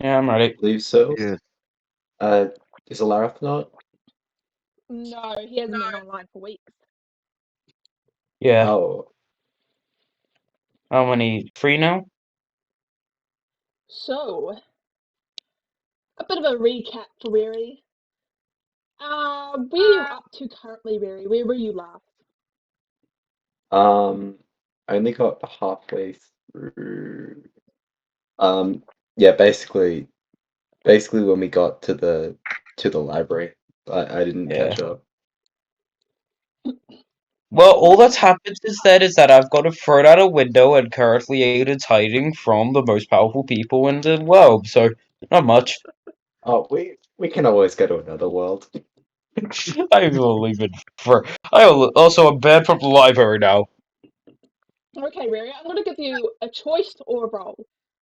Yeah, I'm ready. Believe so. Yeah. Uh, is Alarith not? No, he hasn't been online for weeks. Yeah. Oh, How many? 3 now? So, a bit of a recap for Weary. Where are you up to currently, Weary? Where were you last? I only got halfway through. Um, yeah, basically when we got to the library, I didn't Yeah. catch up. Well, all that's Okay. happened is that I've got to throw it out a window and currently Aiden's hiding from the most powerful people in the world, so not much. Oh, we can always go to another world. I will leave it for. Also am banned from the library now. Okay, Weary, I'm going to give you a choice or a roll.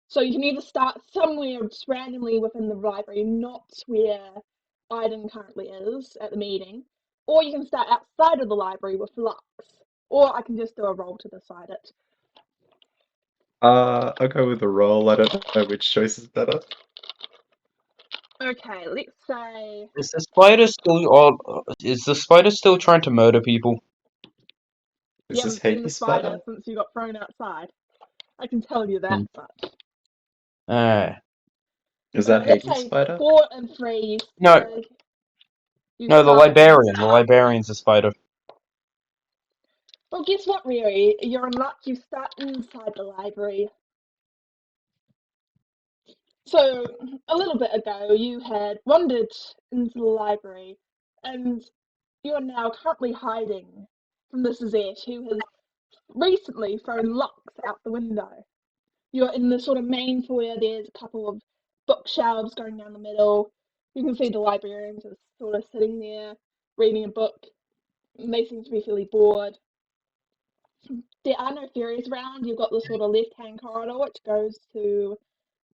So you can either start somewhere just randomly within the library, not where Aiden currently is at the meeting, or you can start outside of the library with Lux, or I can just do a roll to decide it. I'll go with the roll. I don't know which choice is better. Okay, let's say Is the spider still trying to murder people? you Is this haven't seen the Hades spider spider? since you got thrown outside. I can tell you that Hmm. much. Is that Let's Hades say spider? 4 and 3. No, You no, the start within the librarian. The library. librarian's a spider. Well, guess what, Riri? You're in luck. You start inside the library. So, a little bit ago, you had wandered into the library, and you are now currently hiding from the Suzette, who has recently thrown Lux out the window. You're in the sort of main foyer. There's a couple of bookshelves going down the middle. You can see the librarian just sort of sitting there reading a book. And they seem to be fairly bored. There are no fairies around. You've got the sort of left-hand corridor which goes to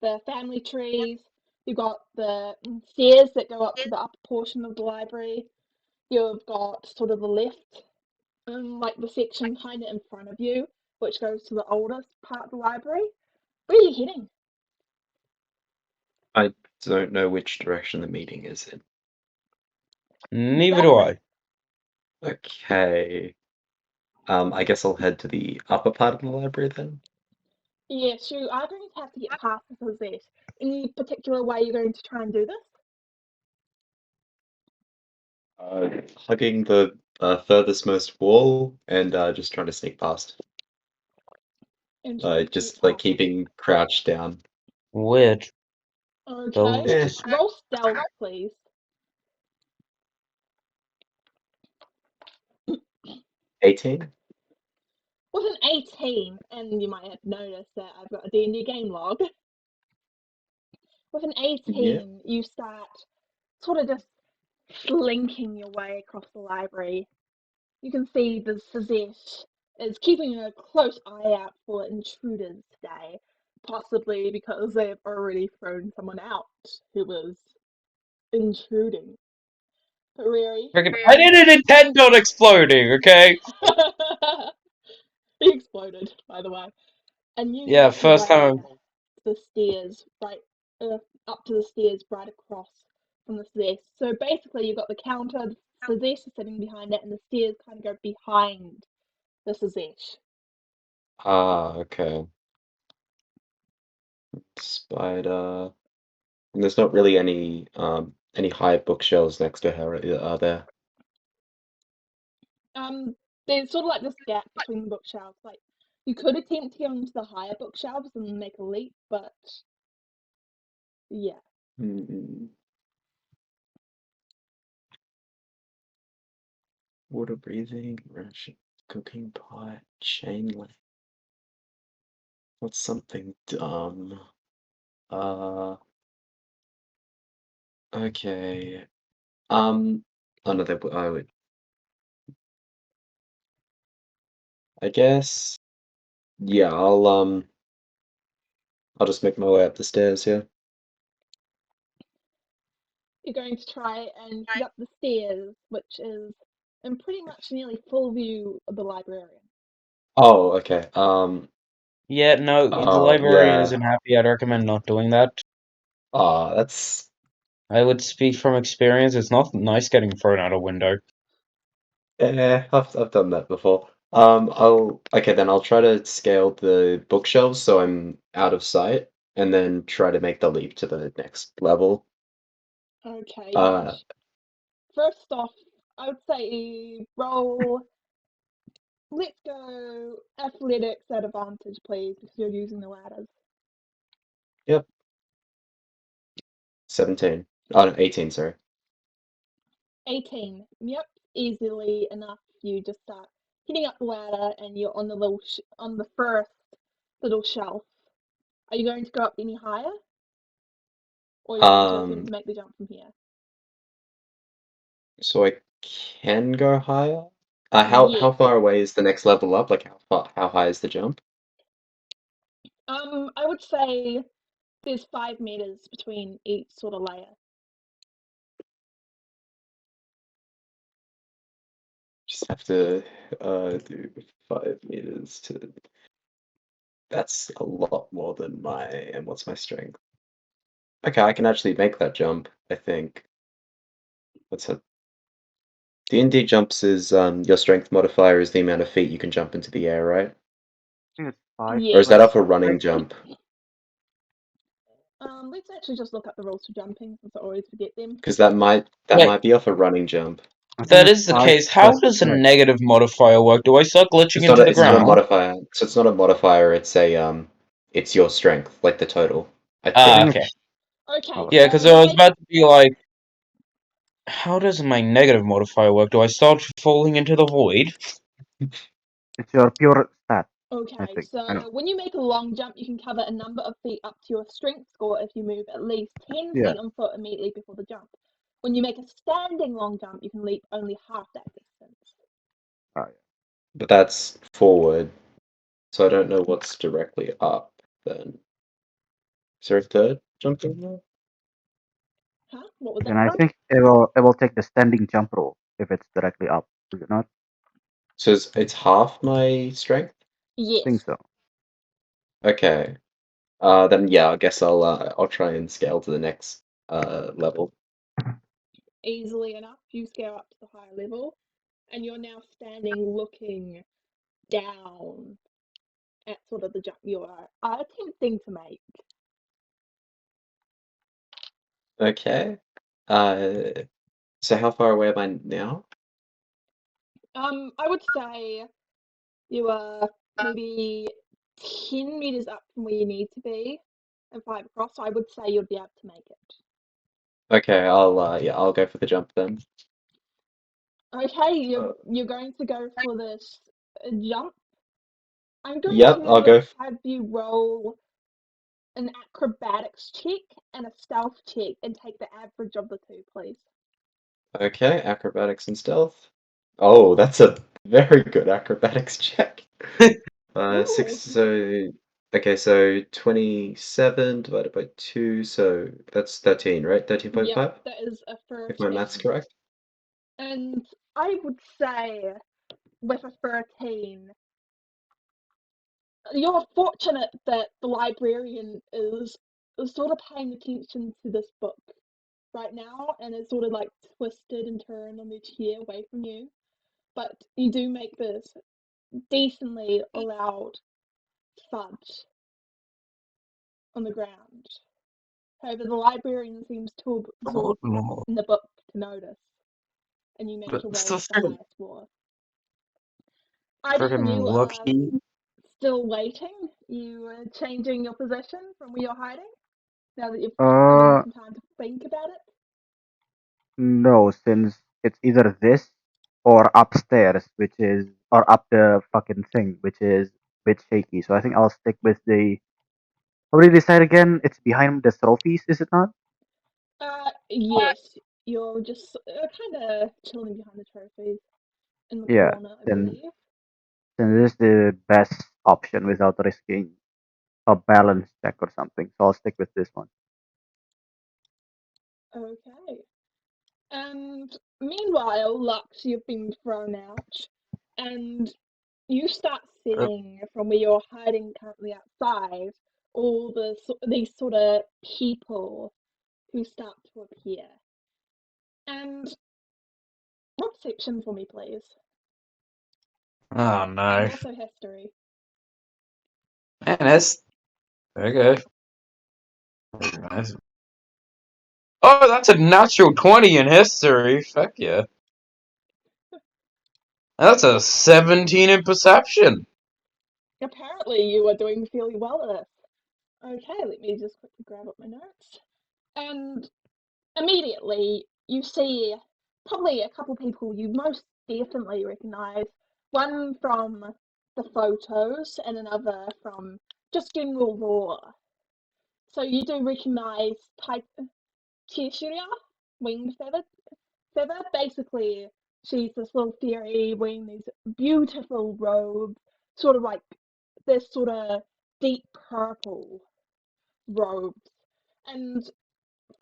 the family trees. You've got the stairs that go up to the upper portion of the library. You've got sort of the left, like the section kind of in front of you, which goes to the oldest part of the library. Where are you heading? I don't know which direction the meeting is in. Neither do Exactly. I. Okay. I guess I'll head to the upper part of the library then. Yes, you are going to have to get past the Suzette. Any particular way you're going to try and do this? Hugging the furthest most wall and just trying to sneak past. And trying to get Just like past it. keeping crouched down. Weird. Okay. Those Eh, just. Roll stealth, please. – 18? With an 18, and you might have noticed that I've got a D&D game log. With an Yeah. 18, you start sort of just slinking your way across the library. You can see the Suzette is keeping a close eye out for intruders today, possibly because they've already thrown someone out who was intruding. But Riri, I didn't intend on exploding, okay? he exploded, by the way, and you Yeah, make your first way time. the stairs right up to the stairs right across from the stairs. So basically, you've got the counter, the Suzette is sitting behind it, and the stairs kind of go behind the Suzette. Ah, okay. Spider. And there's not really any high bookshelves next to her, are there? Um, there's sort of like this gap between the bookshelves. Like you could attempt to go into the higher bookshelves and make a leap, but yeah. Mm, water breathing, ration, cooking pot, chain link. What's something dumb? Uh, okay. Oh no, I would. I guess. Yeah, I'll just make my way up the stairs here. You're going to try and head up the stairs, which is in pretty much nearly full view of the librarian. Oh, okay. Yeah, no, the Oh, librarian yeah. isn't happy. I'd recommend not doing that. That's I would speak from experience. It's not nice getting thrown out a window. I've done that before. I'll try to scale the bookshelves so I'm out of sight, and then try to make the leap to the next level. Okay, but Uh, first off, I would say roll. Let's go athletics at advantage, please, because you're using the ladders. yep, 17. Oh, no, 18, sorry. 18. Yep, easily enough. You just start hitting up the ladder, and you're on the on the first little shelf. Are you going to go up any higher, or are you going to attempt Um, to make the jump from here? so I can go higher? How Yes. far away is the next level up? Like how high is the jump? I would say there's 5 meters between each sort of layer. Just have to do 5 meters to. That's a lot more than my. And what's my strength? Okay, I can actually make that jump, I think. What's that? D&D jumps is your strength modifier is the amount of feet you can jump into the air, right? think it's 5, Or is Yes. that but off a I running jump? Let's actually just look up the rules for jumping since I always forget them. Because that Wait, might be off a running jump. I if think that it's is the 5 case, how plus does a like negative modifier work? Do I start glitching into the It's not a ground? modifier. So it's not a modifier, it's your strength, like the total, I I Ah, think think. okay. it's Okay, oh, Yeah, so because I was about to be like, how does my negative modifier work? Do I start falling into the void? it's your pure stat, I okay, think. I don't. so when you make a long jump, you can cover a number of feet up to your strength score if you move at least 10 Yeah. feet on foot immediately before the jump. When you make a standing long jump, you can leap only half that distance. Yeah. But that's forward, so I don't know what's directly up then. Is there a third jump in there? Huh? What was Then that, I sorry? think it will take the standing jump roll if it's directly up. Is it not? So it's half my strength? I think Yes, so. Okay. Then yeah, I guess I'll try and scale to the next level. easily enough. You scale up to the higher level, and you're now standing looking down at sort of the jump you are attempting to make. Okay. Uh, so how far away am I now? I would say you are maybe 10 meters up from where you need to be and 5 across, so I would say you'd be able to make it. Okay, I'll go for the jump then. Okay, Uh, you're going to go for this jump. I'm going yep, I'll to go. have you roll an acrobatics check and a stealth check and take the average of the two, please. Okay, acrobatics and stealth. Oh, that's a very good acrobatics check. Six. Ooh, So okay, so 27 divided by 2, so that's 13, right? yep, 13.5, that is a if my math's 13. correct. And I would say with a 13, you're fortunate that the librarian is sort of paying attention to this book right now and is sort of like twisted and turned on their chair away from you. But you do make this decently loud thud on the ground. However, the librarian seems too Oh, absorbed no. in the book to notice, and you make your That's way so to the freaking, highest floor. Iden, freaking you are lucky. still waiting. You are changing your position from where you're hiding now that you've given Uh, some time to think about it. no, since it's either this or upstairs, which is or up the fucking thing, which is a bit shaky. So I think I'll stick with the. How do you decide again? It's behind the trophies, is it not? Yes, you're just kind of chilling behind the trophies in the Yeah. corner, I Then believe. this is the best option without risking a balance check or something. So I'll stick with this one. Okay. And meanwhile, Lux, you've been thrown out, and you start seeing from where you're hiding currently outside all these sort of people who start to appear. And roll perception for me, please. Oh And no. also history. Man, that's okay. Very nice. Oh, that's a natural 20 in history. Fuck yeah. That's a 17 in perception. Apparently, you are doing fairly well at this. Okay, let me just quickly grab up my notes. And immediately, you see probably a couple people you most definitely recognise. One from the photos, and another from just general lore. So you do recognise Tieshiria, winged feather. Basically, she's this little fairy wearing these beautiful robes, sort of like this sort of deep purple robes. And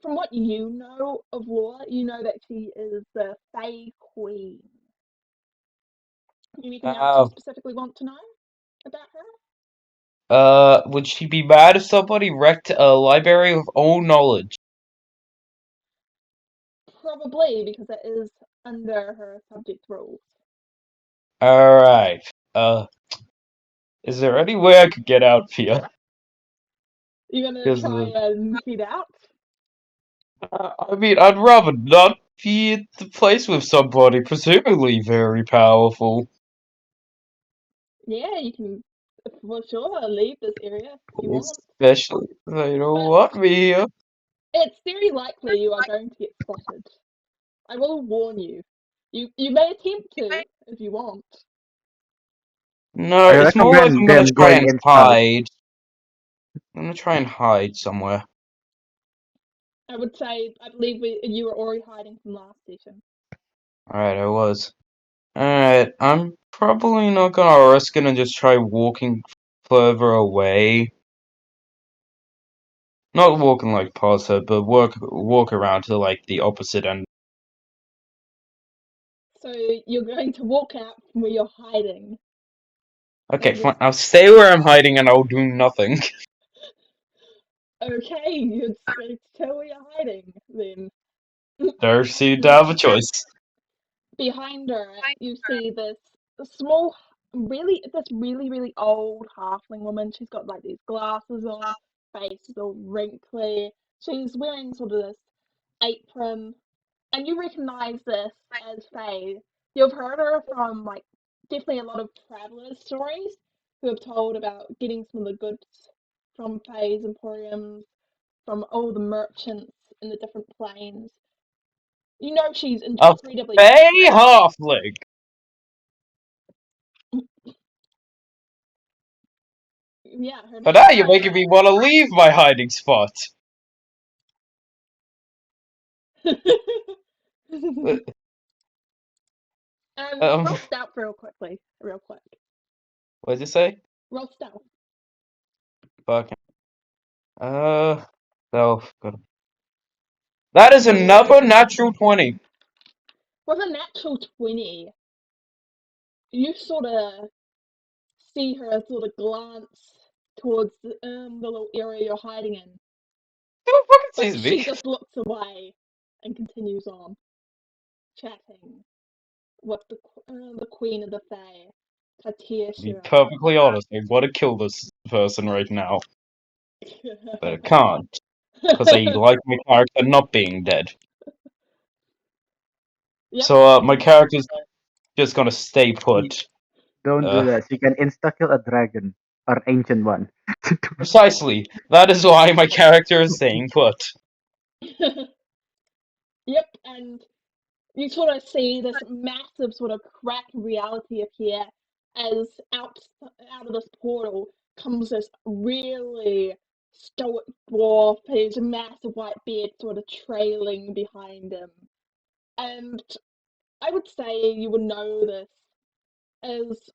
from what you know of lore, you know that she is the Fae Queen. Anything else you Oh. specifically want to know about her? Would she be mad if somebody wrecked a library of all knowledge? Probably, because it is under her subject rules. Alright. Is there any way I could get out here? You're gonna Because, try and head out? I mean, I'd rather not be at the place with somebody presumably very powerful. Yeah, you can for sure leave this area if you want. Especially if they don't But want me here. it's very likely you are going to get spotted. I will warn you. You may attempt to if you want. No, I it's more like recommend I'm gonna them try going and in stealth. hide. I'm gonna try and hide somewhere. I would say I believe you were already hiding from last session. Alright, I was. Alright, I'm probably not gonna risk it and just try walking further away. Not walking like past her, but walk around to like the opposite end. So you're going to walk out from where you're hiding. Okay, And fine. just I'll stay where I'm hiding and I'll do nothing. okay, you'd stay tell where you're hiding then. There seem to have a choice. Behind her, you see this small, really old halfling woman. She's got like these glasses on, face is all wrinkly. She's wearing sort of this apron, and you recognize this as Faye. You've heard her from like definitely a lot of travelers' stories who have told about getting some of the goods from Faye's emporiums, from all the merchants in the different planes. You know she's A incredibly Fey wealthy. halfling! Yeah, her But name now is you're making me Faye. want to leave my hiding spot. Uh, Roll stealth real quick. what did you say? Roll stealth. Fucking. Oh, God. That is another natural 20. With a natural 20, you sort of see her sort of glance towards the little area you're hiding in, Who fucking but sees she me? just looks away and continues on chatting with the Queen of the Fae, Katia To be Shira. perfectly honest, I want to kill this person right now. But I can't. Because I like my character not being dead. Yep. So, my character's just gonna stay put. Don't do Uh, that. You can insta kill a dragon or an ancient one. Precisely. That is why my character is staying put. Yep, and you sort of see this massive sort of crack in reality appear as out of this portal comes this really stoic dwarf, his massive white beard sort of trailing behind him. And I would say you would know this as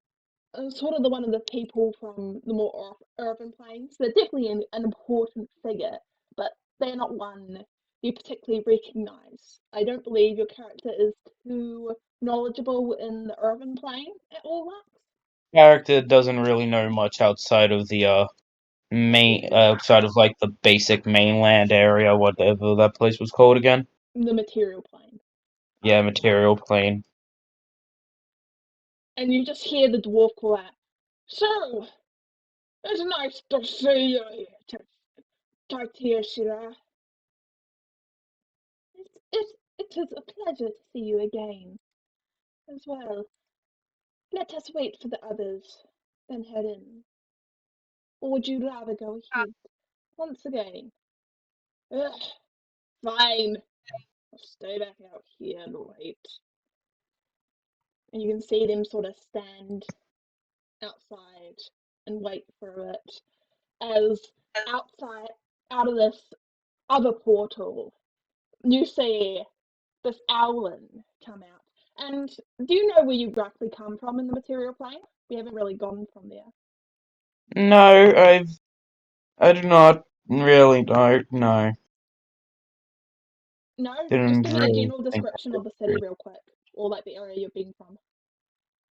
sort of one of the people from the more urban planes. They're definitely an important figure, but they're not one you particularly recognise. I don't believe your character is too knowledgeable in the urban plane at all, Lux. Character doesn't really know much outside of the outside of like the basic mainland area, whatever that place was called again. The material plane. Yeah, material plane. And you just hear the dwarf call out, "So, it's nice to see you here, Tartira. It is a pleasure to see you again, as well. Let us wait for the others, then head in. Or would you rather go ahead once again?" Ugh, fine. I'll stay back out here and wait. And you can see them sort of stand outside and wait for it as outside, out of this other portal, you see this owlin come out. And do you know where you roughly come from in the material plane? We haven't really gone from there. No, I do not really know. No, No, just didn't give me a really general think description that of the city through. real quick, or like the area you're being from,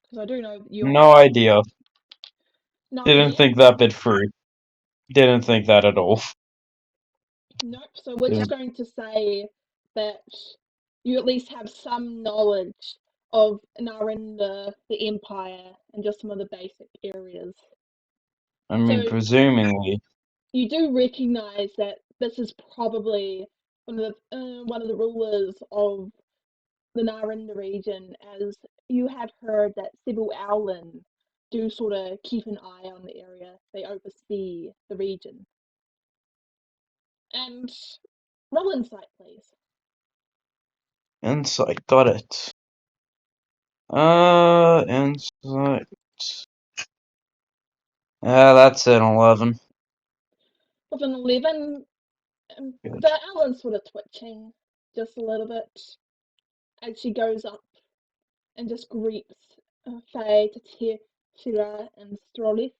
because I do know you're No idea. no Didn't idea. think that bit through. Didn't think that at all. Nope. So we're just Didn't. going to say that you at least have some knowledge of Narinda, the Empire, and just some of the basic areas. I mean, So presumingly. you do recognize that this is probably one of the rulers of the Narinda region, as you have heard that several Owlin do sort of keep an eye on the area. They oversee the region. And roll insight, please. Insight, got it. Insight. That's an 11. With an 11, Good. the Owlin's sort of twitching just a little bit as she goes up and just greets Faye, Tira, and Strolith.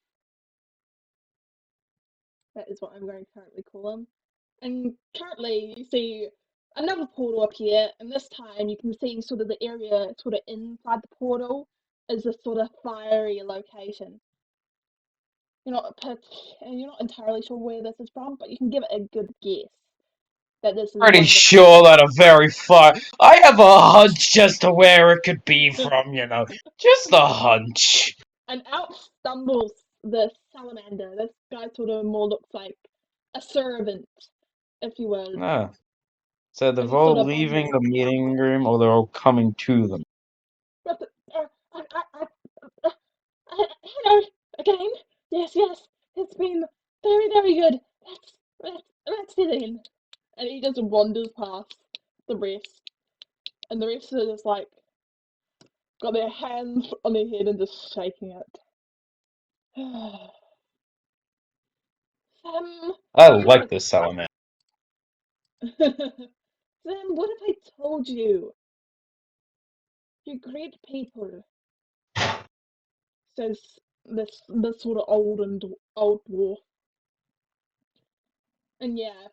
That is what I'm going to currently call them. And currently, you see another portal appear, and this time you can see sort of the area sort of inside the portal is a sort of fiery location. You're not entirely sure where this is from, but you can give it a good guess that this is Pretty one of the sure that a very far. I have a hunch as to where it could be from, Just a hunch. and out stumbles the salamander. This guy sort of more looks like a servant, if you will, Ah, so and they're he sort all of leaving bumbles. the meeting room, or they're all coming to them. But, uh, hello again. Yes. It's been very, very good. Let's get in. And he just wanders past the rest, and the rest are just like got their hands on their head and just shaking it. Sam, I what have like this salamander. Sam, what have I told you? You're great people, says this sort of old dwarf. And yeah,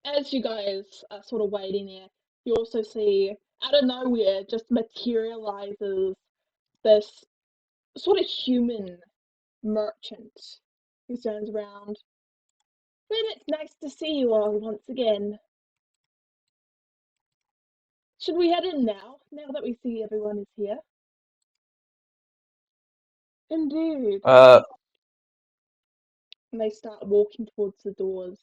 as you guys are sort of waiting there, you also see out of nowhere just materializes this sort of human merchant who stands around. Well, it's nice to see you all once again. Should we head in now that we see everyone is here? Indeed. Uh, And they start walking towards the doors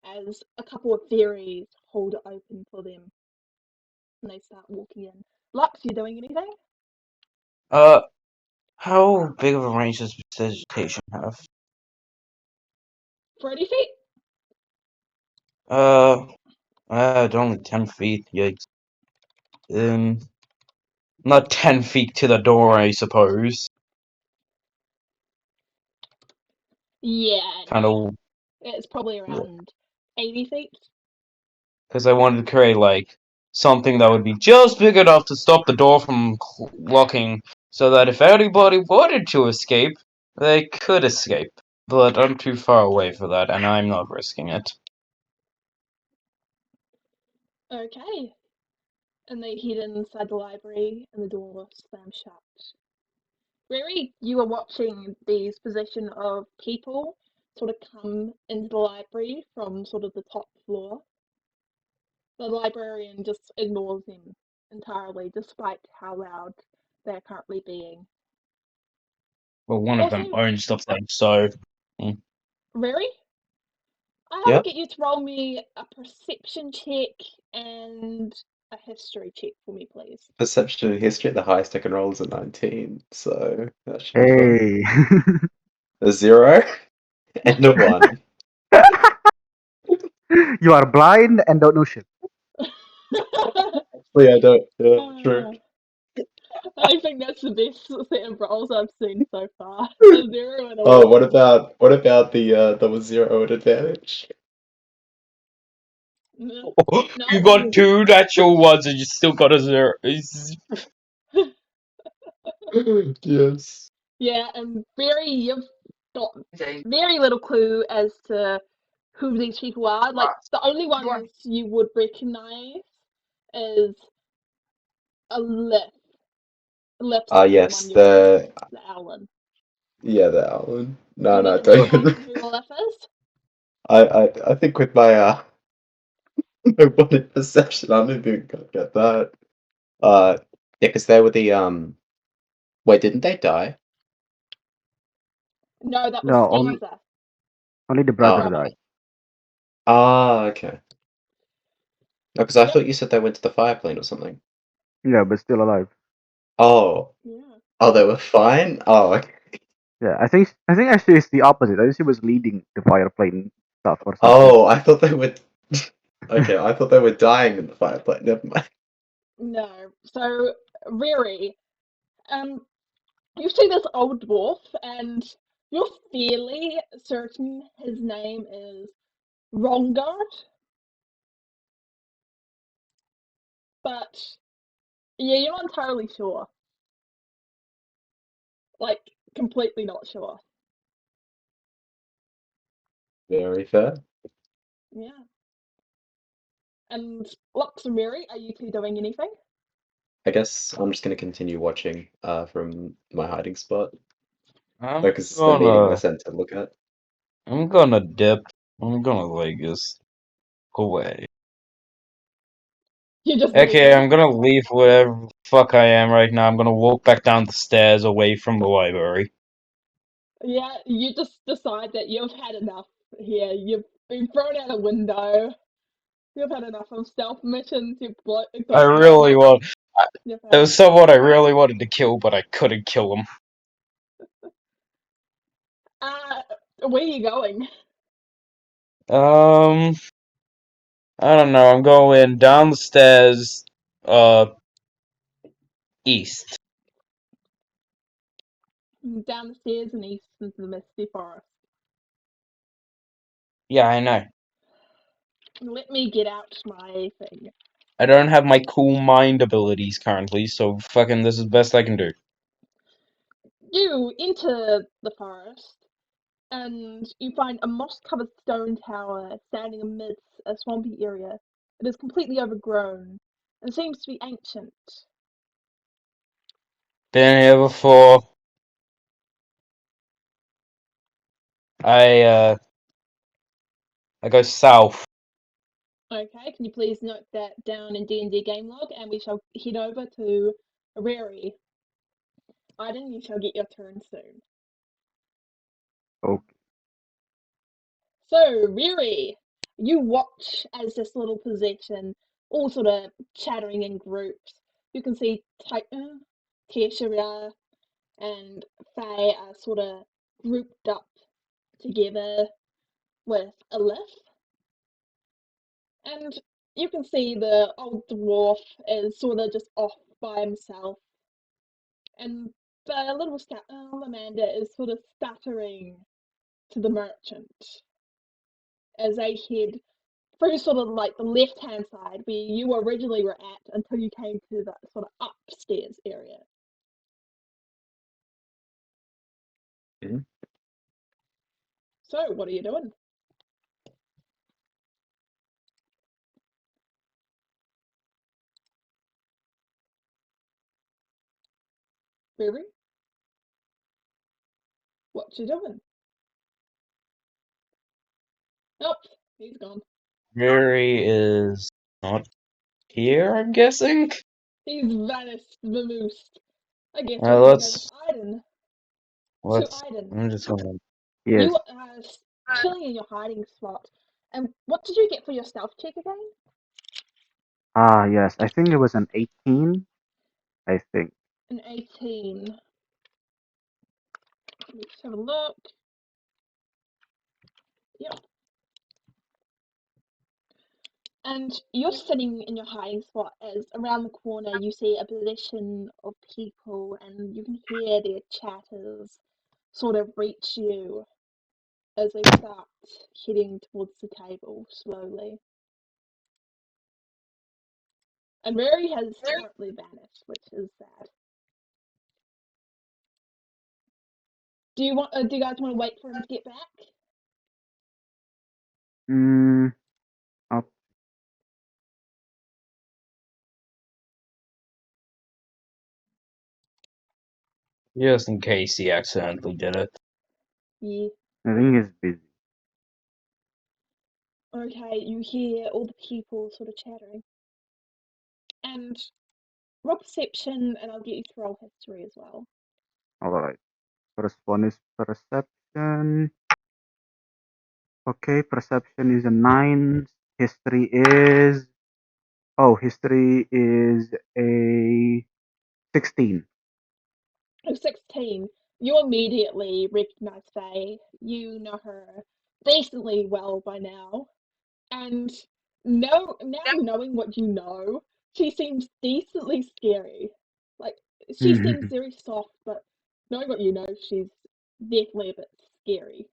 as a couple of fairies hold it open for them. And they start walking in. Lux, you doing anything? uh, how big of a range does vegetation have? 30 feet? Uh, only 10 feet. Yikes. Um, not 10 feet to the door, I suppose. Yeah, Kind no. of, It's probably around 80 feet. because I wanted to create like something that would be just big enough to stop the door from locking, so that if anybody wanted to escape, they could escape. But I'm too far away for that, and I'm not risking it. Okay. And they head inside the library and the door slams shut. Riri, you are watching these position of people sort of come into the library from sort of the top floor. The librarian just ignores them entirely, despite how loud they're currently being. Well, one of them Also, owns the thing, so. Riri, I have to Yep. get you to roll me a perception check and a history check for me, please. Perception and history, the highest I can roll is a 19, so that should be fun. Hey. A 0 and a 1. You are blind and don't know shit. Actually, I don't. Yeah, true. I think that's the best set of rolls I've seen so far. A 0 and a Oh, 1. what about the with 0 at advantage? No. You got two natural ones and you still got a 0. Yes. Yeah, and you've got very little clue as to who these people are. Like, the only ones you would recognize is a Lif. Lif's Ah, the only yes, one you recognize, the Owlin. the Alan. Do No, you no, want to don't guess even. who Lif is? I think with my my one perception, I'm not even gonna get that. Yeah, because they were the Wait, didn't they die? No, that was No, Caesar, only the the brother Oh. died. brother. Ah, okay. No, because I Yep. thought you said they went to the fire plane or something. Yeah, but still alive. Oh. Yeah. Oh, they were fine? Oh, okay. Yeah, I think actually it's the opposite. I think she was leading the fire plane stuff or something. Oh, I thought they were. Okay, I thought they were dying in the fire plane. Never mind. No. So, Riri, um, you see this old dwarf, and you're fairly certain his name is Rongard, but yeah, you're not entirely sure. Like, completely not sure. Very fair. Yeah. And Lux and Mary, are you two doing anything? I guess I'm just gonna continue watching from my hiding spot. I'm Because it's the meeting we're gonna. sent to look at. I'm gonna dip. I'm gonna, like, just away. You're just Okay, leaving. I'm gonna leave wherever the fuck I am right now. I'm gonna walk back down the stairs away from the library. Yeah, you just decide that you've had enough here. You've been thrown out a window. You've had enough of stealth missions. You've I got blown really up. want. You've There had. was someone I really wanted to kill, but I couldn't kill him. Uh, where are you going? Um, I don't know. I'm going down the stairs, uh, east. Down the stairs and east into the misty forest. Yeah, I know. Let me get out my thing. I don't have my cool mind abilities currently, so fucking this is the best I can do. You enter the forest and you find a moss-covered stone tower standing amidst a swampy area. It is completely overgrown and seems to be ancient. Been here before. I I go south. Okay, can you please note that down in D&D game log, and we shall head over to Rary. Aiden, you shall get your turn soon. Okay. So, Riri, you watch as this little possession all sort of chattering in groups. You can see Titan, Tertiary, and Faye are sort of grouped up together with Alyth. And you can see the old dwarf is sort of just off by himself. And the little Amanda is sort of stuttering to the merchant as they head through sort of like the left hand side where you originally were at until you came to the sort of upstairs area. Mhm. So, what are you doing? Ruby? What you doing? Nope, he's gone. Mary is not here, I'm guessing? He's vanished, vamoosed. I guess we're Uh, heading over let's, to Iden. let's, Iden. I'm just gonna, Yes. You are chilling in your hiding spot. And what did you get for your stealth check again? Ah, yes. I think it was an 18. I think. An 18. Let's have a look. Yep. And you're sitting in your hiding spot as around the corner you see a procession of people and you can hear their chatters sort of reach you as they start heading towards the table slowly. And Mary has currently vanished, which is sad. Do you guys want to wait for him to get back? Mm, oh, just in case he accidentally did it. Yeah. I think he's busy. Okay, you hear all the people sort of chattering. And roll perception, and I'll get you to roll history as well. Alright. First one is perception. Okay, perception is a 9. History is. Oh, history is a 16. Oh, 16. You immediately recognize Faye. You know her decently well by now. And now knowing what you know, she seems decently scary. Like, she seems very soft, but knowing what you know, she's definitely a bit scary.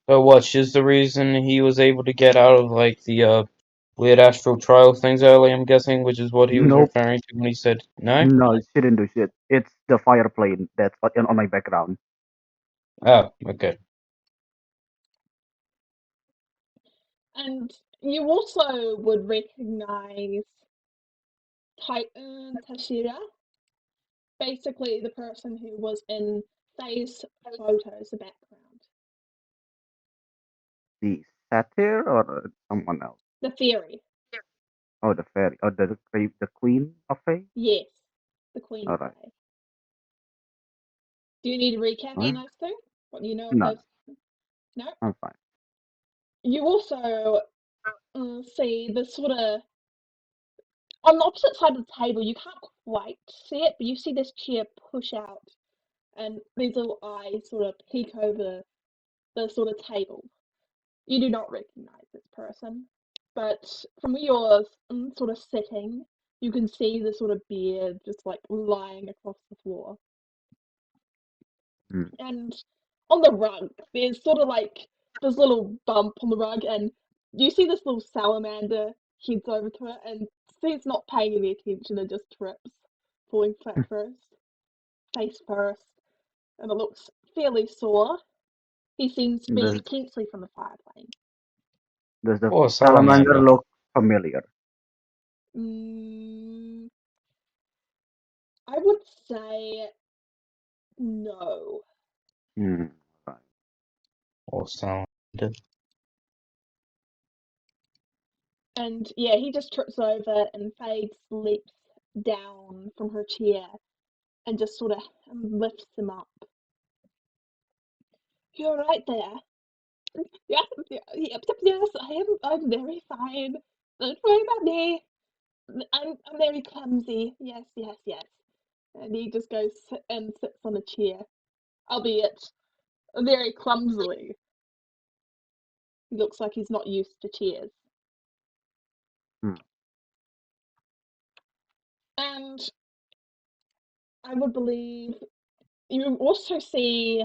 But what, she's the reason he was able to get out of, like, the, weird astral trial things earlier, I'm guessing, which is what he was Nope. referring to when he said no? No, she didn't do shit. It's the fire plane that's on my background. Oh, okay. And you also would recognize Titan Tashira, basically the person who was in Faye's photos, the background. The satyr or someone else? The fairy. Oh, the fairy. Oh, the queen of fae? Yes, the Queen Alright. Faye. Do you need to recap on Alright. those two? What you know of No, those? No? I'm fine. You also see the sort of on the opposite side of the table, you can't quite see it, but you see this chair push out, and these little eyes sort of peek over the sort of table. You do not recognize this person, but from where you're sort of sitting, you can see the sort of beard just like lying across the floor. Hmm. And on the rug, there's sort of like this little bump on the rug, and you see this little salamander heads over to it, and he's not paying any attention and just trips, falling flat first, face first, and it looks fairly sore. He seems to be Does potentially from the fire plane. does the Poor salamander salamander. look familiar? Mm, I would say no. Hmm. Right. Poor salamander. And yeah, he just trips over and Faye leaps down from her chair and just sort of lifts him up. You're right there. Yeah, yep, yes, I'm very fine. Don't worry about me. I'm very clumsy. Yes, yes, yes. And he just goes and sits on a chair, albeit very clumsily. He looks like he's not used to chairs. Hmm. And I would believe you also see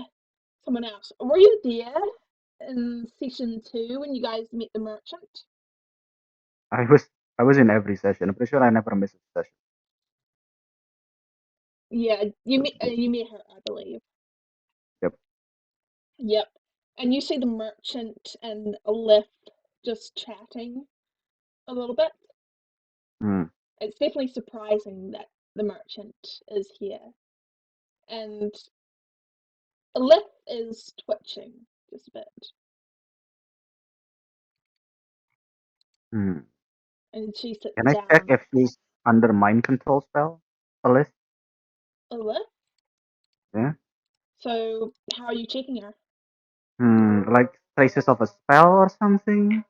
someone else. Were you there in session 2 when you guys met the merchant? I was I was in every session. I'm pretty sure I never missed a session. Yeah, you met her, I believe. Yep. Yep. And you see the merchant and Aleph just chatting a little bit. Hmm. It's definitely surprising that the merchant is here. And Aleph is twitching just a bit. Hmm. and she sits Can I check down. if she's under mind control spell? A list? Alyssa? Yeah. So, how are you checking her? Like traces of a spell or something?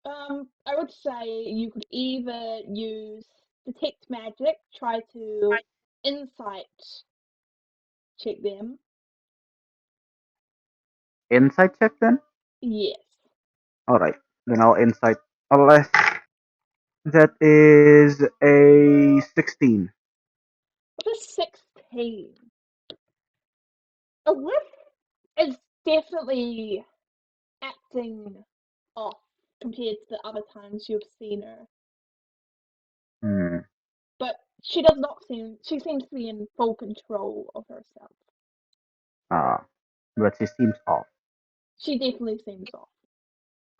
I would say you could either use detect magic, try to insight check them. Insight check then? Yes. Alright. Then I'll insight. Unless that is a 16. What is 16? A whiff is definitely acting off compared to the other times you've seen her. Hmm. But she does not seem, she seems to be in full control of herself. Ah. But she seems off. She definitely seems off.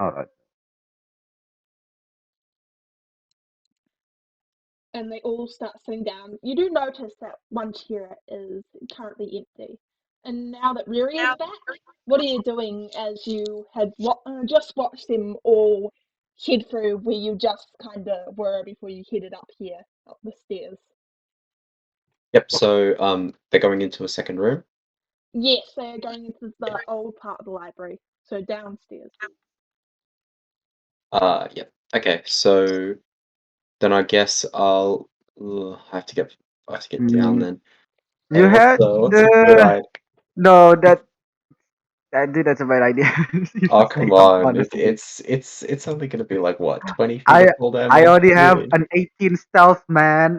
Alright. And they all start sitting down. You do notice that one chair is currently empty. And now that Riri is back, what are you doing as you had just watched them all head through where you just kind of were before you headed up here, up the stairs? Yep. So they're going into a second room. Yes, they're going into the old part of the library, so downstairs. Yep. Okay. So then I guess I have to get down Hmm. then. You had What's a good idea? no that's a bad idea. You Oh, should stay come up, on. honestly. It's only gonna be like what, 20 feet I of fall I damage? already have Really? an 18 stealth, man.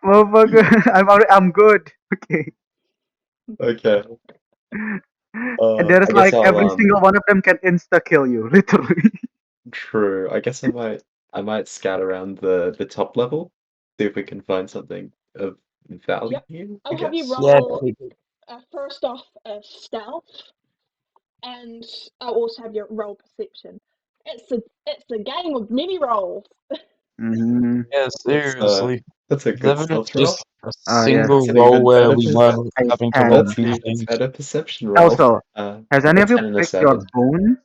Motherfucker, I'm good. Okay. Okay. And there's I guess like I'll every single one of them can insta kill you, literally. true. I guess I might scout around the top level, see if we can find something of Yep. value, I I'll have you guess. Yeah, roll first off stealth, and I'll also have your roll perception. It's a game of many rolls. Mm-hmm. yeah, That's seriously. that's a good Even if stealth roll. just a Yeah. single That's an roll even where better we weren't I having to roll can. that's an two even things. better perception roll. Also, has any A of you 10 and a picked your 7. boons?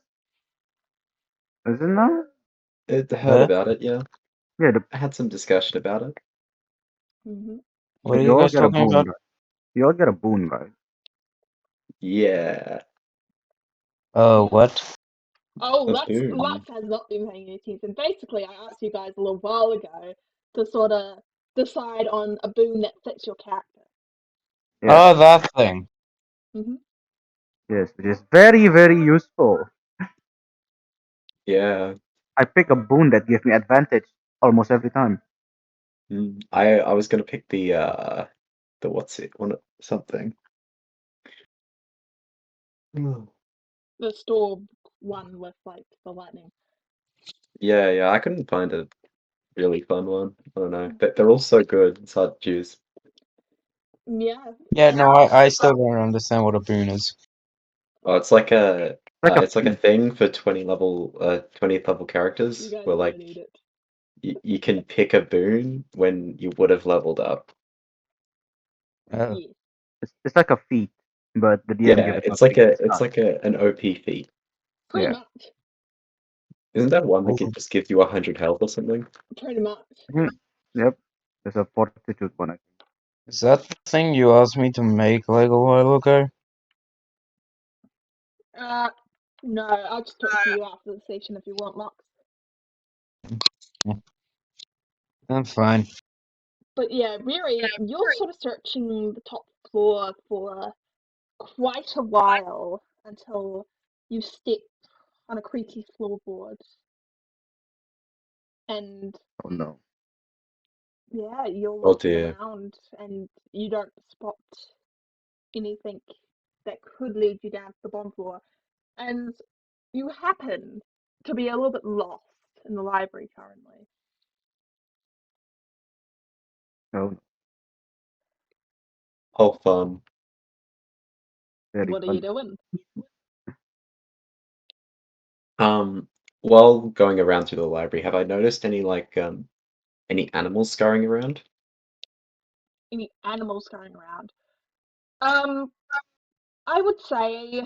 Is it not? It heard Huh? about it, yeah. Yeah, I had some discussion about it. Hmm. What but are you you all guys get a talking boon, about? right? You all get a boon, right? Yeah, What? Oh, a that's boon. Lux has not been paying any attention. Basically, I asked you guys a little while ago to sort of decide on a boon that fits your character. Yes, Oh, that thing. Hmm. yes, which is very, very useful. Yeah. I pick a boon that gives me advantage almost every time. I was gonna pick the what's it one something. Mm. The store one with like the lightning. Yeah, I couldn't find a really fun one. I don't know. They're all so good. It's hard to choose. Yeah. Yeah, no, I still don't understand what a boon is. Oh, Like a it's like a feat. thing for 20th level You characters guys where are gonna like need it. you can pick a boon when you would have leveled up. Oh. Yes. It's like a feat, but the DM give Yeah, it something at the it's start. like an OP feat. Pretty Yeah. much. Isn't that one that Oh. could just give you 100 health or something? Pretty much. Mhm. Yep. There's a fortitude one. I think. Is that the thing you asked me to make like a while ago? Uh, no, I'll just talk to you after the session if you want, Lux. I'm fine. But yeah, really, you're sort of searching the top floor for quite a while until you step on a creaky floorboard. And Oh no. yeah, you're Oh looking dear. around and you don't spot anything that could lead you down to the bottom floor. And you happen to be a little bit lost in the library currently. No. Oh fun. Very What are you fun. doing? While going around through the library, have I noticed any animals scurrying around? Any animals going around? Um, I would say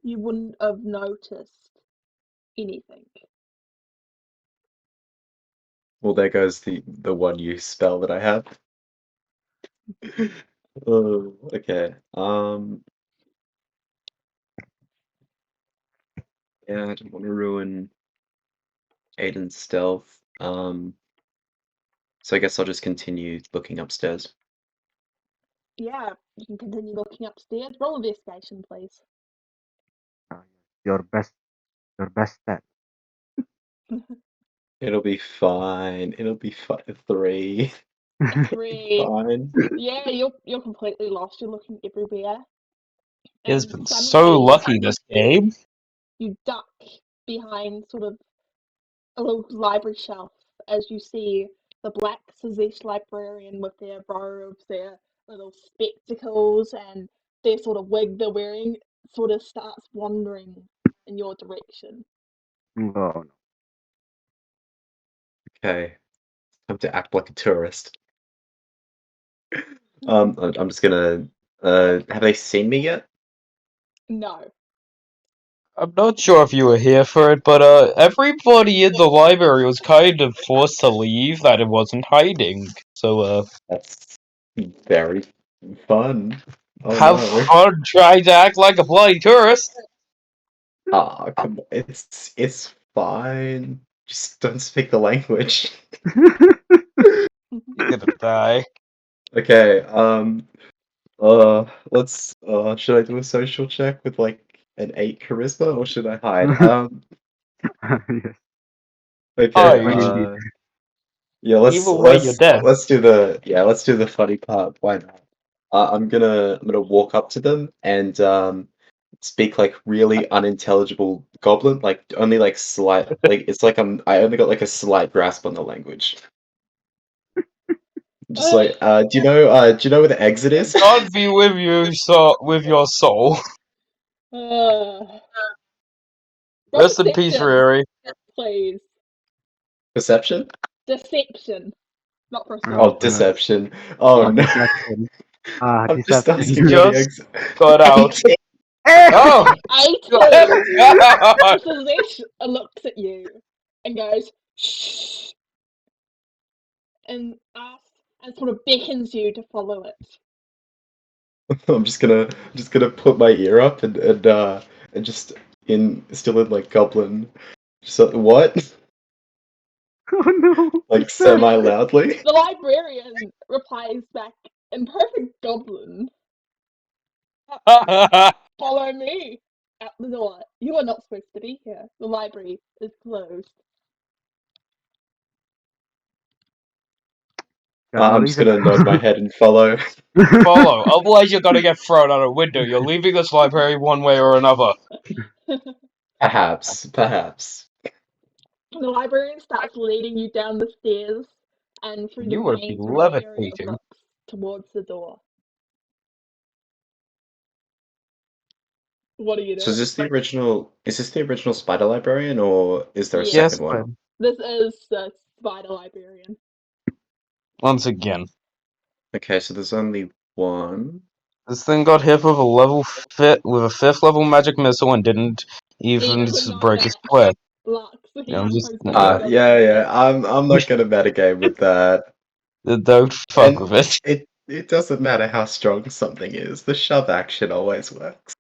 you wouldn't have noticed anything. Well, there goes the one use spell that I have. Oh, okay. Yeah, I don't want to ruin Aiden's stealth. So I guess I'll just continue looking upstairs. Yeah, you can continue looking upstairs. Roll investigation, please. Your best stat. It'll be fine. It'll be fine. 3. Three. Fine. Yeah, you're completely lost. You're looking everywhere, He has and been so suddenly lucky this game. you duck behind sort of a little library shelf as you see the black Sazesh librarian with their robes, their little spectacles, and their sort of wig they're wearing sort of starts wandering in your direction. Oh no. Okay. Time to act like a tourist. I'm just gonna. Have they seen me yet? No. I'm not sure if you were here for it, but everybody in the library was kind of forced to leave that it wasn't hiding. So That's very fun. Oh have no. fun trying to act like a bloody tourist. Ah, come on. It's fine. Just don't speak the language. You're gonna die. Okay, let's should I do a social check with like an 8 charisma or should I hide? Yes. Okay, What do you Hide. need? yeah, Either way, you're dead. let's do the funny part. Why not? I'm gonna walk up to them and speak like really unintelligible goblin, like only like slight, like it's like I only got like a slight grasp on the language. Just like, do you know where the exit is? God be with you, so with your soul. Roll Rest in peace, deception, Riri. please. Perception? Deception, not Oh Oh, perception. god. deception. Oh Oh, no. deception. I'm just Deception. He asking where the just exit. got out. 18. Oh, 18. God. Sazesh looks at you and goes, shh, and asks and sort of beckons you to follow it. I'm just gonna put my ear up and just still in like goblin. So what? Oh no. Like semi And loudly. the librarian replies back in perfect goblin, follow me out the door. You are not supposed to be here. The library is closed. Got no I'm just reason. gonna nod my head and follow. Follow, otherwise you're gonna get thrown out a window. You're leaving this library one way or another. Perhaps, perhaps. The librarian starts leading you down the stairs and through the You would be main sort of area of levitating. books towards the door. What are you So doing? is this the original Spider Librarian or is there a Yes, Yes, second one? but this is the spider librarian. once again, Okay, so there's only one. this thing got hit with a level fit with a 5th level magic missile and didn't even Even though break his that sweat. Lux, Yeah, he I'm just totally doesn't Yeah, care. yeah. I'm not gonna metagame with that. don't fuck And with it. it doesn't matter how strong something is, the shove action always works.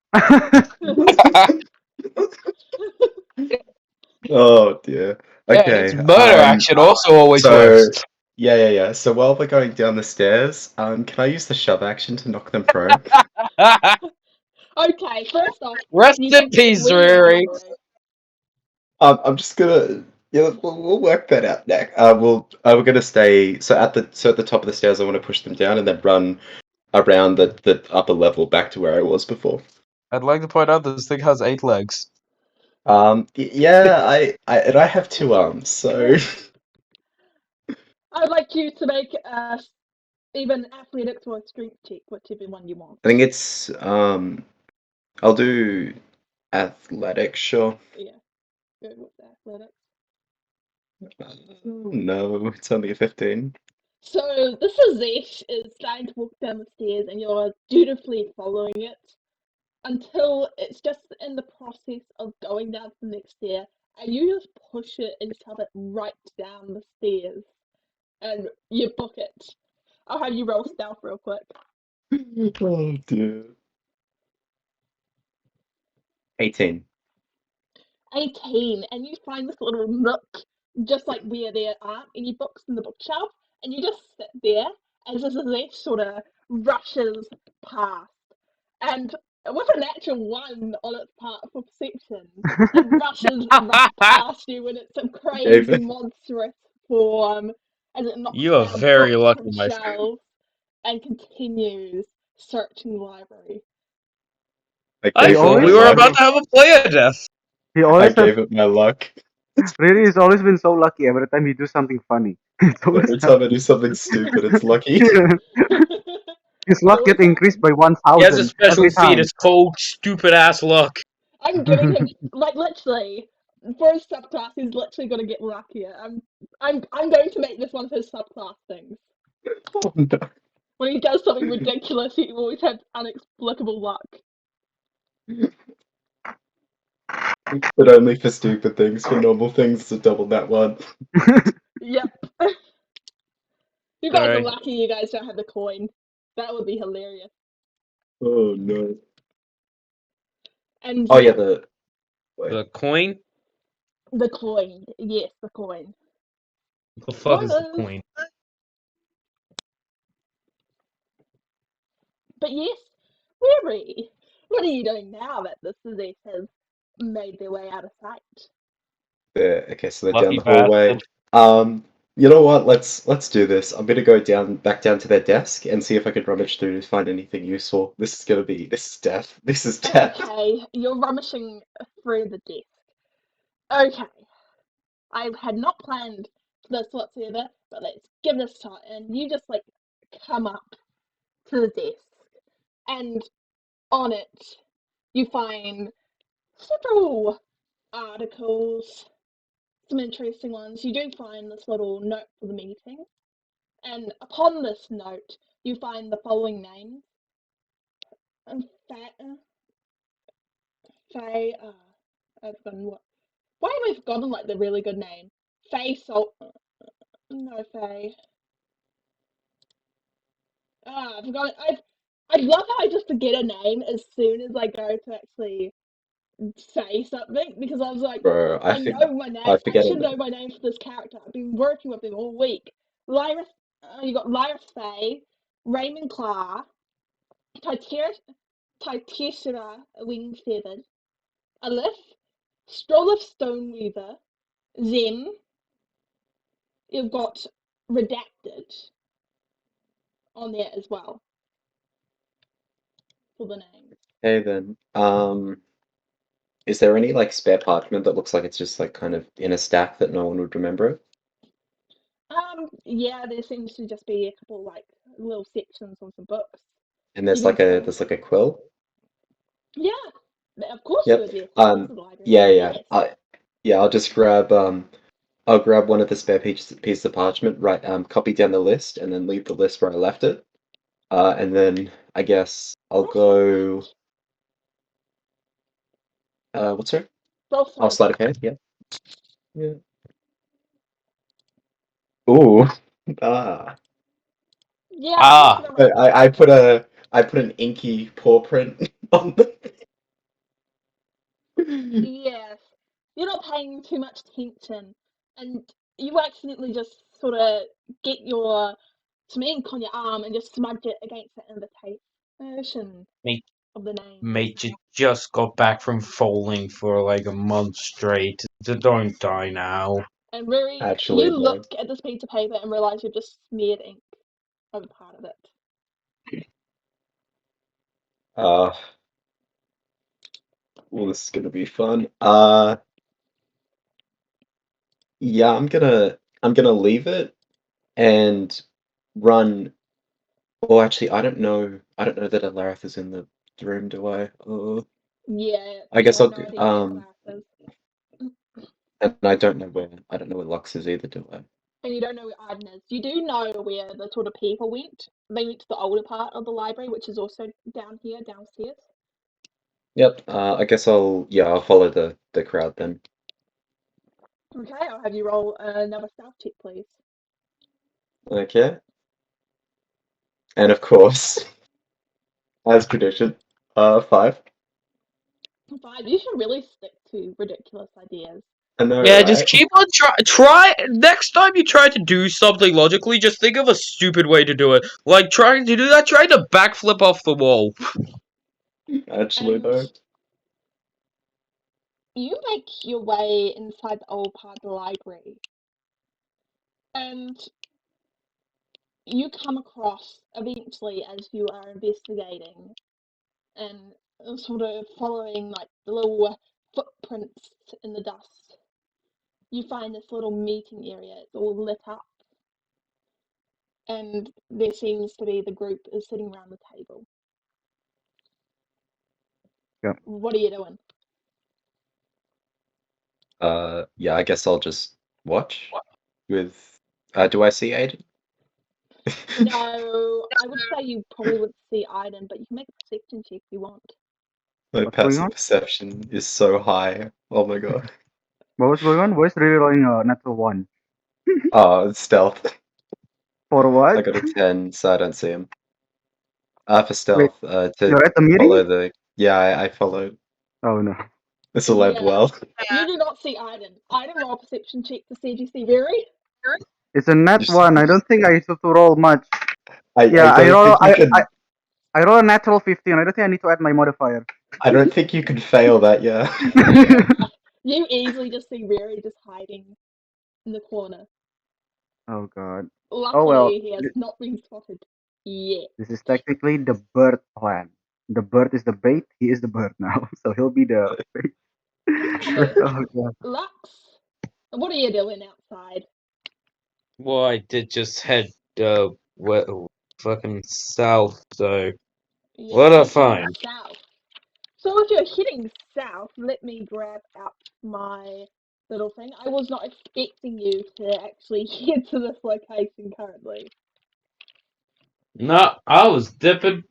Oh dear. And its Okay. murder action also always So works. yeah. So while we're going down the stairs, can I use the shove action to knock them prone? Okay, first off, Rest you in get to peace, leave the Riri. library. I'm just gonna yeah, we'll work that out next. We're gonna stay so at the top of the stairs. I want to push them down and then run around the upper level back to where I was before. I'd like to point out this thing has 8 legs. Yeah, I have 2 arms, so I would like you to make even athletics or a strength check, whichever one you want. I think it's I'll do athletics, sure. Yeah, go with athletics. Oh no, it's only a 15. So this is Zesh is starting to walk down the stairs, and you're dutifully following it. until it's just in the process of going down to the next stair, and you just push it and shove it right down the stairs, and you book it. I'll have you roll stealth real quick. Oh dear. 18. 18, and you find this little nook just like where there aren't any books in the bookshelf, and you just sit there as this Azesh sort of rushes past. And with a natural 1 on its part for perception, it rushes right past you in its Gave crazy it. monstrous form as it knocks You are down very books lucky, from my friend. shelves and continues searching the library. I I gave it thought my we were luck. about to have a player death. He I always has gave it my luck. really. He's always been so lucky. Every time you do something funny, it's always Every time I do something stupid, it's lucky. his luck Always gets increased by He has a 1,000 special every feat. time. It's called stupid ass luck. I'm giving him like literally for his subclass. He's literally gonna get luckier. I'm going to make this one of his subclass things. Oh no. When he does something ridiculous, he always has inexplicable luck. But only for stupid things. For normal things, it's a double nat 1. Yep. You guys are Sorry. lucky you guys don't have the coin. That would be hilarious. Oh no. And Oh yeah, yeah, The coin? the coin. Yes, the coin. What the fuck is the Spoilers. coin? But yes, Riri, what are you doing now that the Suzette has made their way out of sight? there. Okay, so they're down Lucky the hallway. bastard. You know what? Let's do this. I'm gonna go back down to their desk and see if I can rummage through to find anything useful. This is death. This is death. Okay, you're rummaging through the desk. Okay, I had not planned for this whatsoever, but let's give this a shot. And you just like come up to the desk, and on it you find several articles, some interesting ones. You do find this little note for the meeting, and upon this note you find the following names. Faye, I've forgotten what. Why have I forgotten like the really good name? Faye Salt. No, Faye. I've forgotten. I love how I just forget a name as soon as I go to actually say something because I was like, Bro, I know my name. I I forget should it. know my name for this character. I've been working with him all week. Lyra, you got Lyra Faye, Raymond Clark, Titishra Wingfeathered, Aleph, Stroll of Stoneweaver, Zem. You've got Redacted on there as well for the names. Hey then. Is there any like spare parchment that looks like it's just like kind of in a stack that no one would remember it? Yeah, there seems to just be a couple like little sections on some books. And You do find, there's like a quill? yeah, of course you Yep. would be a quill. This is a library. Yeah, yeah. Yes. Yeah, I'll grab one of the spare pieces of parchment, right, copy down the list, and then leave the list where I left it. And then I guess I'll Roll sleight of go. hand. What's her? Roll Oh, sleight of sleight of hand. hand. Yeah. Yeah. Ooh. Ah. Yeah, thank you Ah, very much. I put an inky paw print on the. Yes, you're not paying too much attention, and you accidentally just sort of get your some ink on your arm and just smudge it against the invitation mate, of the names. mate, you just got back from foaling for like a month straight. Don't die now. And really, Actually, you no. look at this piece of paper and realize you've just smeared ink over part of it. Uh, well, this is gonna be fun. Yeah, I'm gonna leave it and run. Well, actually, I don't know that Alarith is in the room, do I? Yeah, I you guess have I'll no go, idea where Alaric is. and I don't know where Lux is either, do I? And you don't know where Arden is. You do know where the sort of people went. They went to the older part of the library, which is also down here, downstairs. Yep. I guess I'll follow the crowd then. Okay, I'll have you roll another stealth check, please. Okay. And of course, as tradition, 5. 5. You should really stick to ridiculous ideas. I know, Yeah, just right? keep on try. Next time you try to do something logically, just think of a stupid way to do it. Like trying to do that, trying to backflip off the wall. Actually, And though. you make your way inside the old part of the library, and you come across eventually as you are investigating and sort of following like the little footprints in the dust. You find this little meeting area. It's all lit up, and there seems to be the group is sitting around the table. Yep. What are you doing? Yeah, I guess I'll just watch with. Do I see Aiden? No, I would say you probably wouldn't see Iden, but you can make a perception check if you want. My What's going passive on? perception is so high. Oh my god. What was going on? Voice really rolling a natural 1. Oh, it's stealth. For I what? got a 10, so I don't see him. For Wait, stealth, to you're at the meeting? follow the. Yeah, I followed. Oh no. This will end Yeah, well. you do not see Iden. Iden, roll a perception check to see if you see Very. It's a nat Just, 1. I don't think I have to roll much. I Yeah, don't think you can. I roll a natural 15. I don't think I need to add my modifier. I don't think you can fail that. Yeah. Yeah, you easily just see Very just hiding in the corner. Oh god. Oh well. Luckily, he has not been spotted yet. This is technically the bird plan. The bird is the bait. He is the bird now, so he'll be the bait. So, Oh god. Lux, what are you doing outside? Well, I did just head fucking south. So Yeah, what I you're heading find? south. So if you're heading south, let me grab out my little thing. I was not expecting you to actually head to this location currently. No, I was dipping.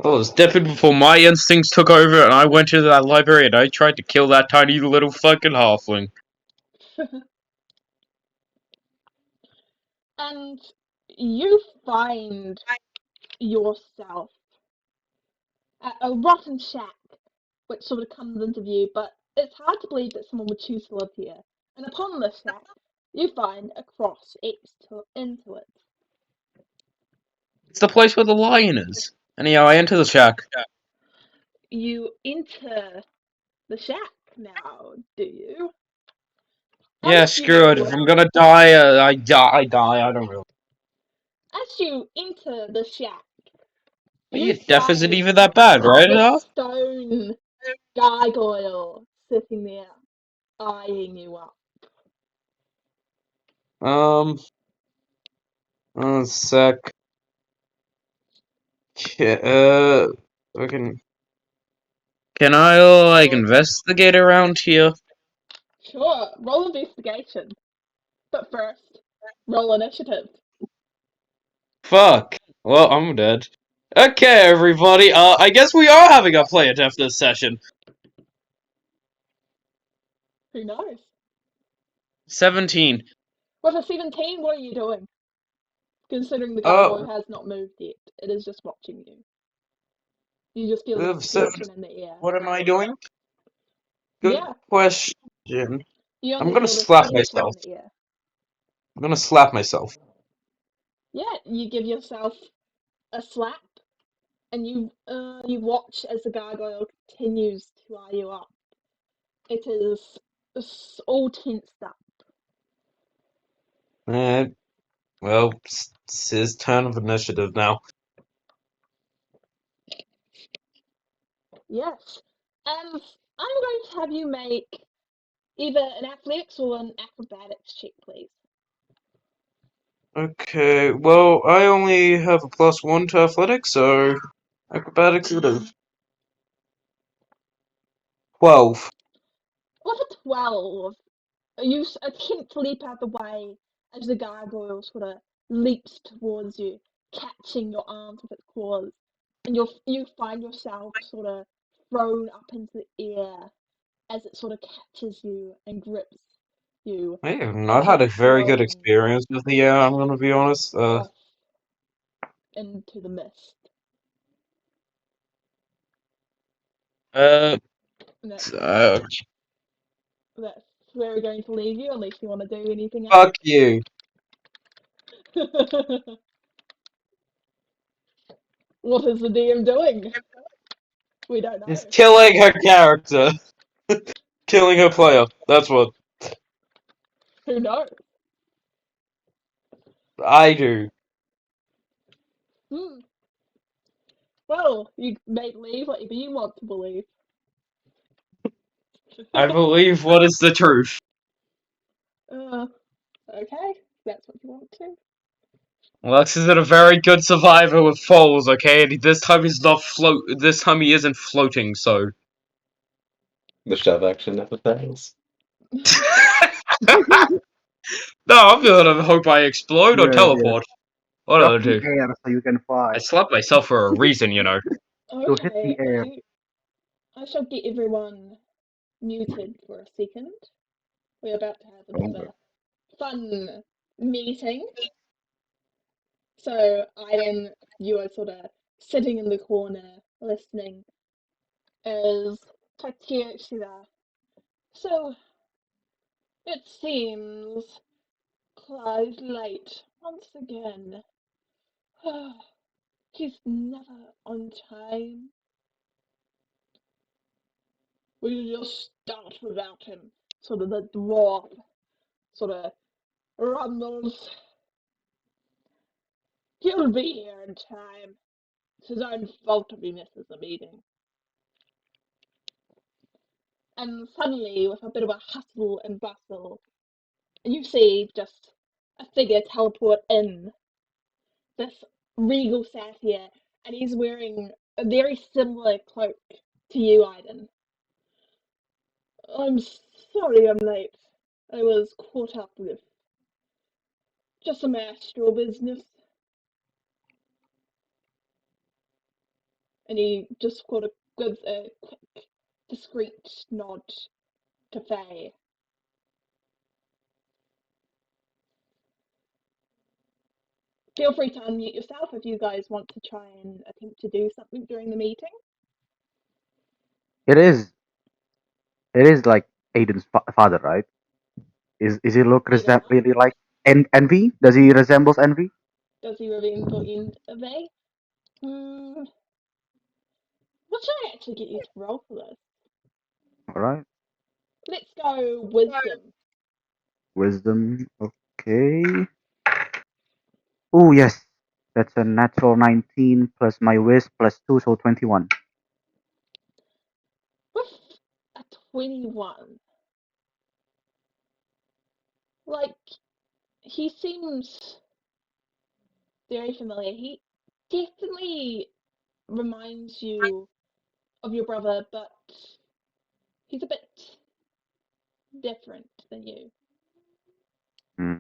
I was dipping before my instincts took over, and I went into that library and I tried to kill that tiny little fucking halfling. And you find yourself at a rotten shack, which sort of comes into view, but it's hard to believe that someone would choose to live here. And upon this shack, you find a cross etched into it. It's the place where the lion is. Anyhow, I enter the shack. You enter the shack now, do you? Yeah, As screw it. you If I'm gonna die, I die. I die. I don't really. as you enter the shack, But you yeah, death isn't find even that bad, right? this Huh? stone gargoyle sitting there eyeing you up. Um, one sec. Fucking. Can I like Roll, investigate around here? sure, roll investigation. But first, roll initiative. Fuck. Well, I'm dead. Okay, everybody. I guess we are having a player death this session. Who knows? 17. With a 17, what are you doing? Considering the Uh, gargoyle has not moved yet, it is just watching you. You just feel this so tension in the air. what am I doing? Good Yeah, question. you I'm only gonna feel this slap tension in myself. the air. I'm gonna slap myself. Yeah, you give yourself a slap, and you watch as the gargoyle continues to eye you up. It is all tensed up. Uh, well, it's his turn of initiative now. Yes, and I'm going to have you make either an athletics or an acrobatics check, please. Okay, well, I only have a +1 to athletics, so acrobatics it is. 12. With a 12, you attempt to leap out the way as the gargoyle sort of leaps towards you, catching your arms with its claws. and you find yourself sort of thrown up into the air as it sort of catches you and grips you I have not as you're had a very good thrown experience with the air, I'm gonna be honest. off into the mist. Uh, And uh, that's where we're going to leave you, unless you want to do anything else. fuck you. What is the DM doing? We don't know. He's killing her character. Killing her player. That's what Who knows? I do. Hmm. Well, you may believe whatever you want to believe. I believe what is the truth. Okay, that's what you want to. Lex is a very good survivor with falls, okay? And this time he's not float. This time he isn't floating, so. The shove action never fails. No, I'm gonna hope I explode or Yeah, yeah. teleport. One of Shove the the two. air so you can I fly. slapped myself for a reason, you know. To hit the air. I shall get everyone muted for a second. We're about to have a bit of a fun meeting. So, Aiden, you are sort of sitting in the corner listening as Tatia Shira. So, it seems Clive's late once again. He's never on time. We just start without him. Sort of the dwarf sort of rumbles. He'll be here in time. It's his own fault if he misses the meeting. And suddenly, with a bit of a hustle and bustle, you see just a figure teleport in. This regal satyr, and he's wearing a very similar cloak to you, Aiden. I'm sorry I'm late. I was caught up with just some astral business. And he just sort of gives a quick, discreet nod to Faye. Feel free to unmute yourself if you guys want to try and attempt to do something during the meeting. It is. It is like Aiden's father, right? Is he look Aiden what? really like Envy? Does he resembles Envy? Does he resemble Faye? Hmm. What should I actually get you to roll for this? All right. Let's go wisdom. Wisdom. Okay. Oh yes, that's a natural 19 plus my whiz plus 2, so 21. With a 21. Like, he seems very familiar. He definitely reminds you of your brother, but he's a bit different than you. Hmm.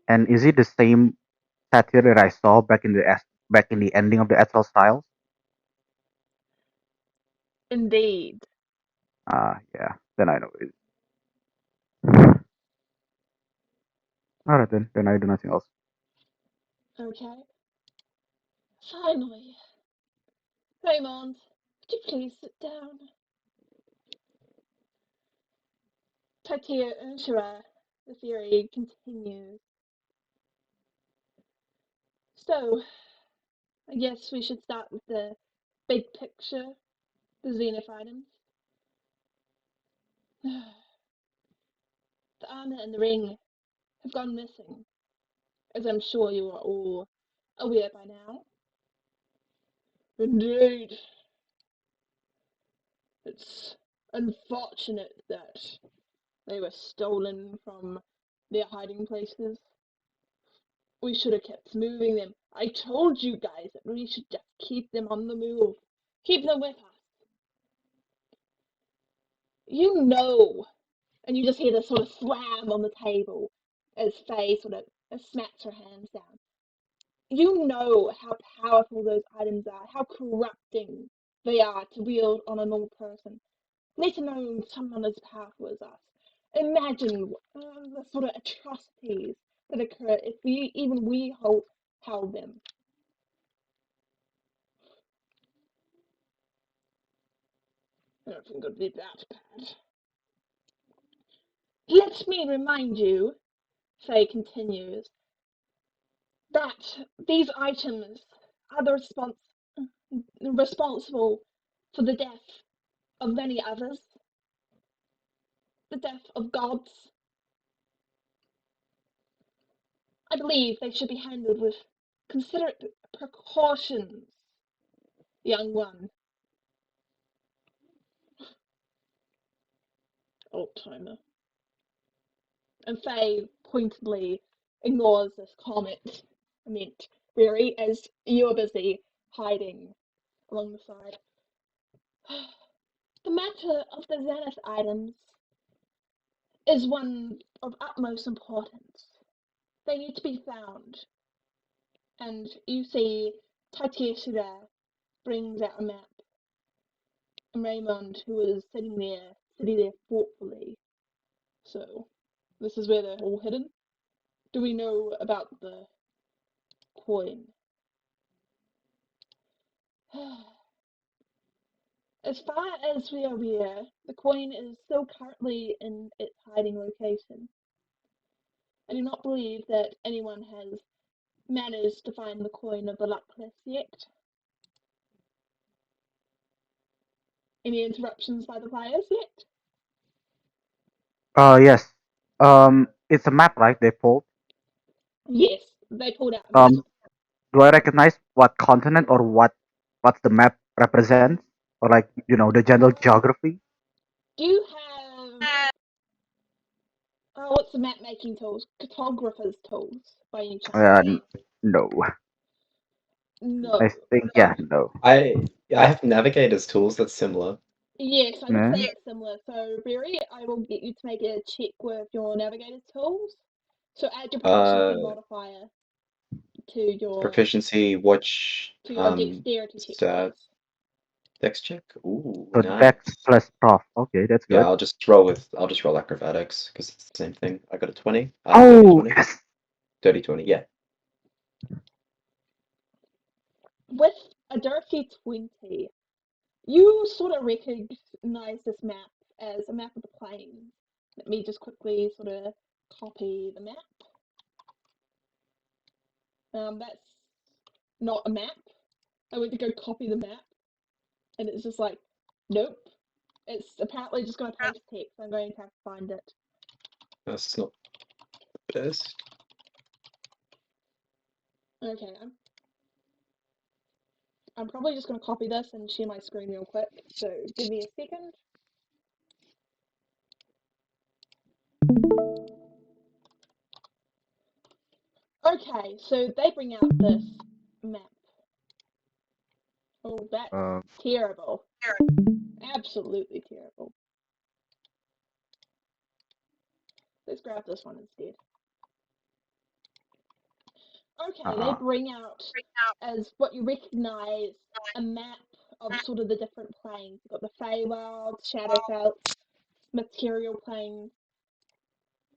And is it the same satyr that I saw back in the ending of the Astral Styles? Indeed. Ah, yeah. Then I know it. All right then. Then I do nothing else. Okay. Finally. Raymond, would you please sit down? Tatia Unsura, the theory continues. So, I guess we should start with the big picture, the Zenith items. The armor and the ring have gone missing, as I'm sure you are all aware by now. Indeed. It's unfortunate that they were stolen from their hiding places. We should have kept moving them. I told you guys that we should just keep them on the move. Keep them with us. You know. And you just hear this sort of slam on the table as Faye sort of smacks her hands down. you know how powerful those items are, how corrupting they are to wield on a normal person, let alone someone as powerful as us. Imagine the sort of atrocities that occur if we held them. I don't think it would be that bad. Let me remind you, Faye continues, that these items are responsible for the death of many others, the death of gods. I believe they should be handled with considerate precautions, young one. Old timer. And Faye pointedly ignores this comment. I meant, Riri, as you're busy hiding along the side. The matter of the Zenith items is one of utmost importance. They need to be found. And you see Tatieshida brings out a map. And Raymond, who is sitting there thoughtfully. So, this is where they're all hidden. Do we know about the coin? As far as we are aware, the coin is still currently in its hiding location. I do not believe that anyone has managed to find the coin of the luckless yet. Any interruptions by the players yet? Yes. It's a map, right? They pulled. Yes, they pulled out a map. Do I recognize what continent or what's the map represents, or like the general geography? Do you have what's the map making tools? Cartographer's tools, by any chance? No. I No. think no. I have navigator's tools. That's similar. Yes, I would Yeah. say it's similar. So, Barry, I will get you to make a check with your navigator's tools. So add your proficiency Uh, modifier to your proficiency. Watch. dexterity check, Stat. please. Dex check. Ooh, So Dex nice. plus Prof. Okay, that's Yeah, good. I'll just roll acrobatics because it's the same thing. I got a 20. Dirty Oh 20. yes. Dirty 20. Yeah. With a dirty 20, you sort of recognize this map as a map of the plains. Let me just quickly sort of copy the map. That's not a map. I went to go copy the map, and it's just like, nope. It's apparently just going to paste text. I'm going to have to find it. That's not the best. Okay, I'm probably just going to copy this and share my screen real quick. So give me a second. Okay, so they bring out this map. Oh, that's terrible. Absolutely terrible. Let's grab this one instead. Okay, they bring out as what you recognize a map of sort of the different planes. You've got the Feywild, Shadowfell, Material Plane.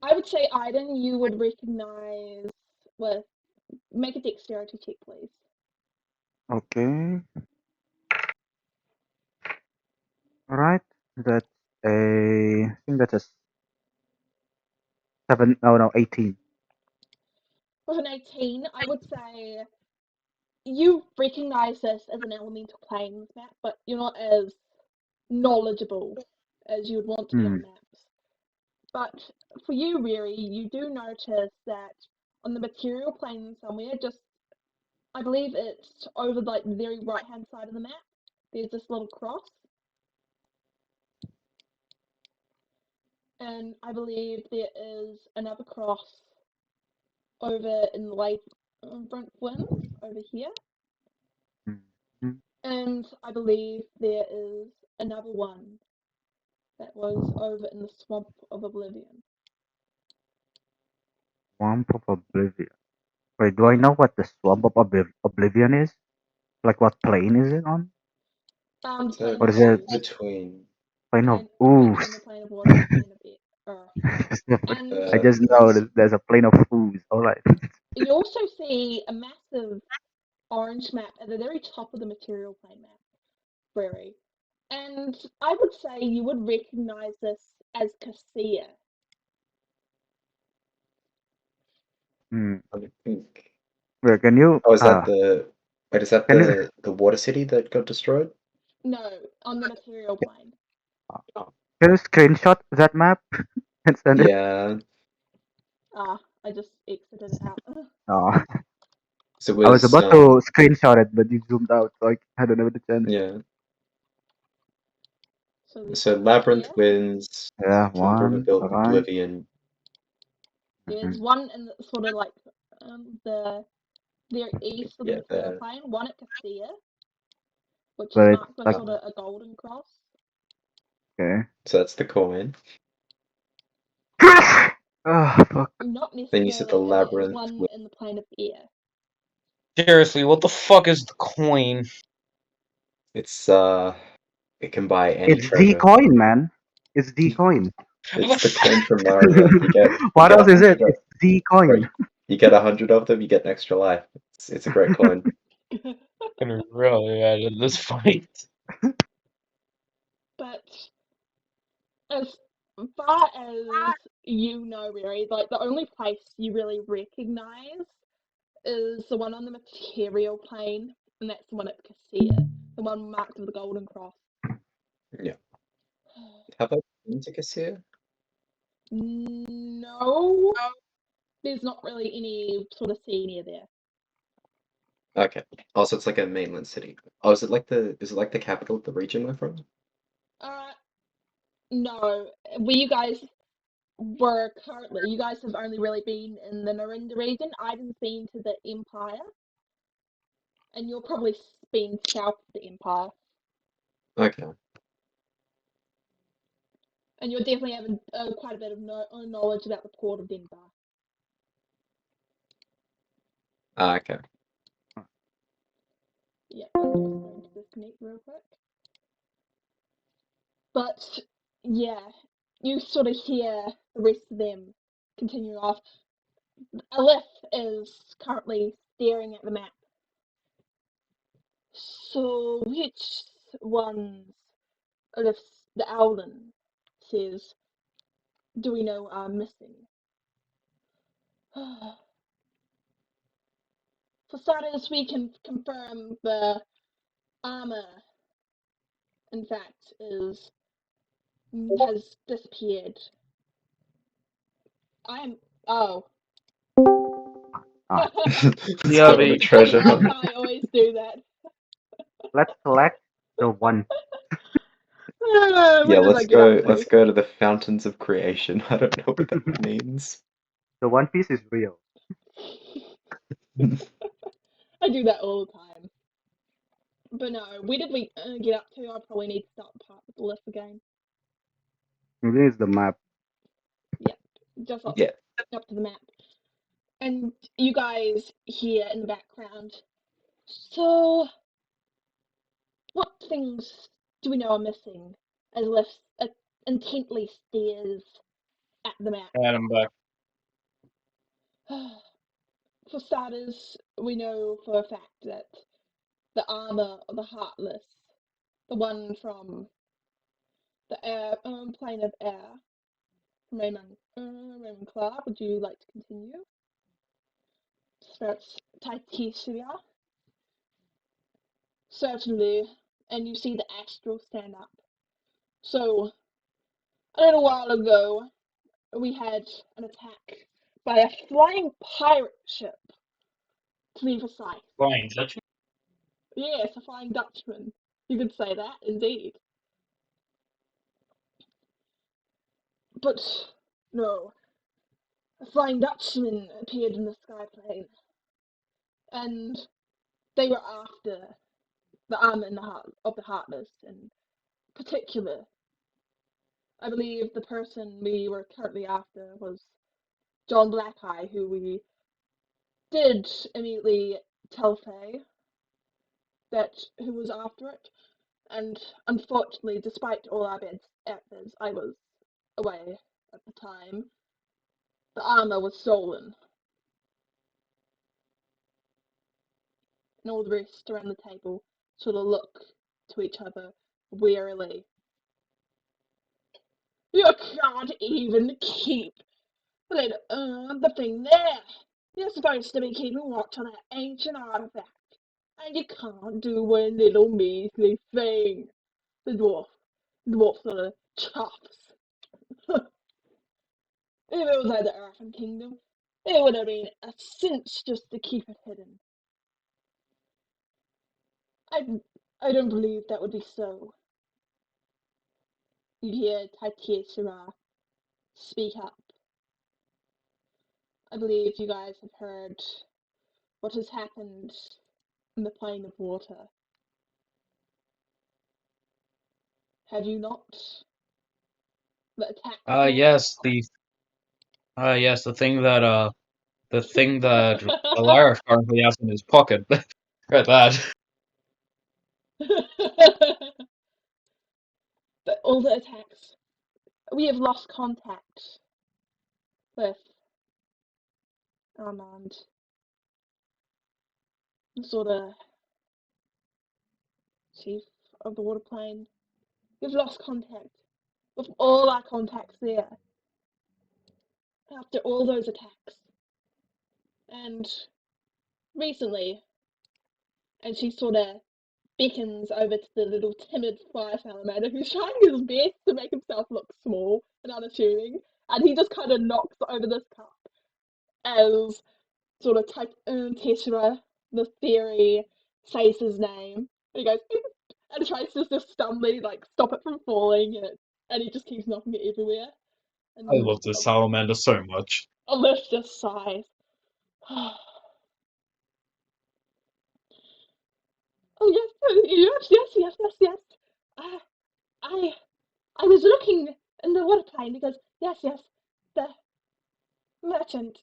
I would say, Aiden, you would recognize with. Make a dexterity check, please. Okay. All right. That's I think that's a 7. Oh no, 18. With an 18, I would say you recognize this as an elemental planes map, but you're not as knowledgeable as you would want to be on maps. But for you, Riri, you do notice that on the material plane somewhere, just I believe it's over like the very right hand side of the map, there's this little cross. And I believe there is another cross over in the lake front winds over here. Mm-hmm. And I believe there is another one that was over in the Swamp of Oblivion. Swamp of Oblivion. Wait, do I know what the Swamp of Oblivion is? Like, what plane is it on? The So plane Or of is it ooze. between plane of Between ooze? the plane of water and the plane of earth. like And I just know there's a plane of ooze. All right. you also see a massive orange map at the very top of the material plane map, Prairie. And I would say you would recognize this as Cassia. I think. Wait, can you Oh, is that the wait, is that can you the water city that got destroyed? No, on the material plane. Oh. can you screenshot that map and send it? Yeah. I just exited it out. Oh, So it I was was about to screenshot it, but you zoomed out, so I don't know the chance. yeah. So there's So one right Labyrinth there. wins, Yeah, Keeper of one. All right. Oblivion. There's Mhm. one in sort of like the east of the Yeah, material plane. One at Cassia, which is But it's marked by like sort of a golden cross. okay. so that's the coin. Oh fuck. Not Then you said the necessarily. It is Labyrinth one with in the plane of air. Seriously, what the fuck is the coin? it's it can buy any It's the treasure. coin, man. It's the coin. It's the coin from Mario. You What get a else is it? hundred of It's the coin. right, you get 100 of them, you get an extra life. It's a great coin. I'm really mad at this fight. But as far as you know, Mary, like the only place you really recognize is the one on the material plane, and that's the one at Cassia, the one marked with the golden cross. Yeah. Have I been to Cassia? No, there's not really any sort of sea near there. Okay. Also, it's like a mainland city. Oh, is it like the capital of the region we're from? Uh, no, where you guys were currently, you guys have only really been in the Narinda region. I haven't been to the Empire, and you'll probably been south of the Empire, Okay. and you'll definitely have quite a bit of knowledge about the port of Denver. Okay. Yeah, I'm just going to disconnect real quick. But yeah, you sort of hear the rest of them continue off. Aleph is currently staring at the map. So which ones, Aleph's, the Owlin says, do we know are missing? For starters, we can confirm the armor, in fact, has disappeared. I am. Oh. Ah, Let's Yeah, go on a but I treasure love hunt. how I always do that. let's select the one. Yeah, Where did I get up let's to? go to the fountains of creation. I don't know what that means. The One Piece is real. I do that all the time. But no, where did we get up to? I probably need to start part with the list again. Maybe it's the map. Yep, just Yeah. up to the map. And you guys hear in the background. So, what things do we know are missing? As Liv intently stares at the map. Adam back. For starters, we know for a fact that the armor of the Heartless, the one from the air, plane of air, Raymond Clark, would you like to continue? Starts Titania. Certainly, and you see the Astral stand up. So, a little while ago, we had an attack by a flying pirate ship, to be precise. Flying Dutchman? Yes, a flying Dutchman. You could say that, indeed. But, no, a flying Dutchman appeared in the sky plane, and they were after the armor in the heart of the Heartless in particular. I believe the person we were currently after was John Blackeye, who we did immediately tell Faye that who was after it, and unfortunately, despite all our best efforts, I was away at the time. The armor was stolen, and all the rest around the table sort of look to each other wearily. You can't even keep the thing there. You're supposed to be keeping watch on that ancient artifact, and you can't do one little measly thing. The dwarf sort of chops. If it was like the Earthen Kingdom, it would have been a cinch just to keep it hidden. I, I don't believe that would be so. You hear Taitiesira speak up. I believe you guys have heard what has happened in the plane of water. Have you not? The attack there? Yes, the thing that Alara currently has in his pocket. Read that. All the attacks. We have lost contact with Armand. Sort of chief of the water plane. We've lost contact with all our contacts there after all those attacks. And recently, and she sort of beckons over to the little timid fire salamander who's trying his best to make himself look small and unassuming, and he just kind of knocks over this cup as sort of Tessera, the fairy, says his name. And he goes, and tries to just stumbly like stop it from falling, and he just keeps knocking it everywhere. I And love this salamander so much. Alyssa just sighs. Oh yes. I I I was looking in the water plane because yes, the merchant.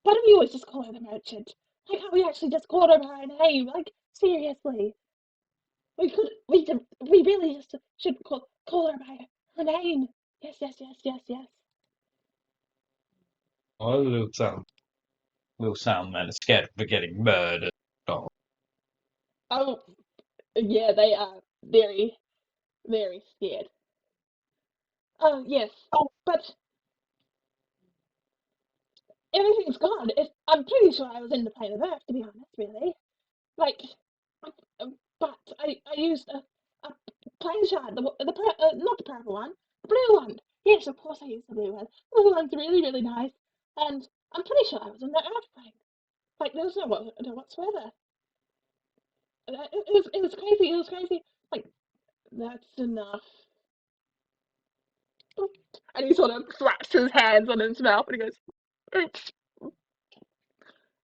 Why do we always just call her the merchant? Why can't we actually just call her by her name? Like seriously, we really just should call her by her name. Yes. Oh, little salamander scared of getting murdered. Oh, Oh yeah, they are very scared. Oh yes, but everything's gone. I'm pretty sure I was in the plane of Earth, to be honest, really. Like, but I used a plane shard, not the purple one, the blue one. Yes, of course I used the blue one. The blue one's really nice, and I'm pretty sure I was in the Earth plane. Like, there was no whatsoever. It was crazy. It was crazy. Like, that's enough. And he sort of slaps his hands on his mouth and he goes, oops,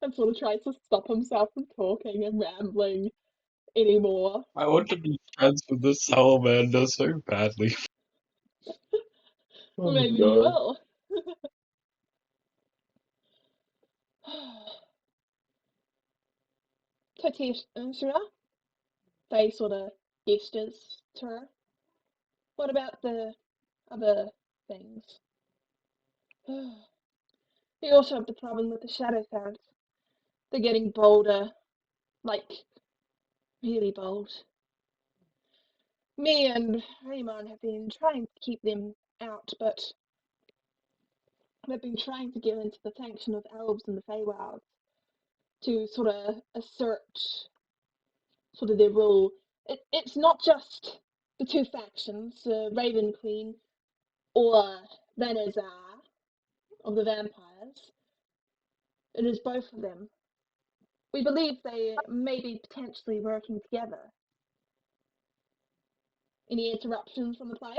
and sort of tries to stop himself from talking and rambling anymore. I want to be friends with this salamander so badly. Oh Maybe you no. will. Tatish and Shira, they sort of gestures to her. What about the other things? We also have the problem with the shadow ferrets. They're getting bolder, like really bold. Me and Raymond have been trying to keep them out, but they've been trying to get into the faction of elves and the Feywilds to sort of assert sort of their rule. It's not just the two factions, Raven Queen or Vanazar of the vampires. It is both of them. We believe they may be potentially working together. Any interruptions from the players?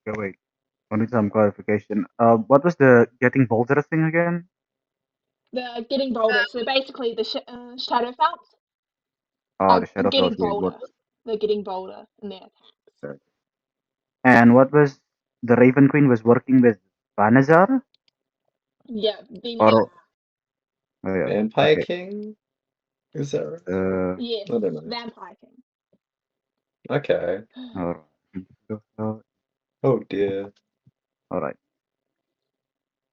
Okay, wait. I need some clarification. What was the getting bolder thing again? They're getting bolder. So basically, the shadow founts Oh, the are shadow getting felt wait, what? bolder. They're getting bolder in their attacks. And what was the Raven Queen was working with Vanazar? Yeah, Venazar. or Oh, yeah. Vampire Okay. King? Is that right? Yes, I don't know. Vampire King. Okay. All right. Oh dear. All right.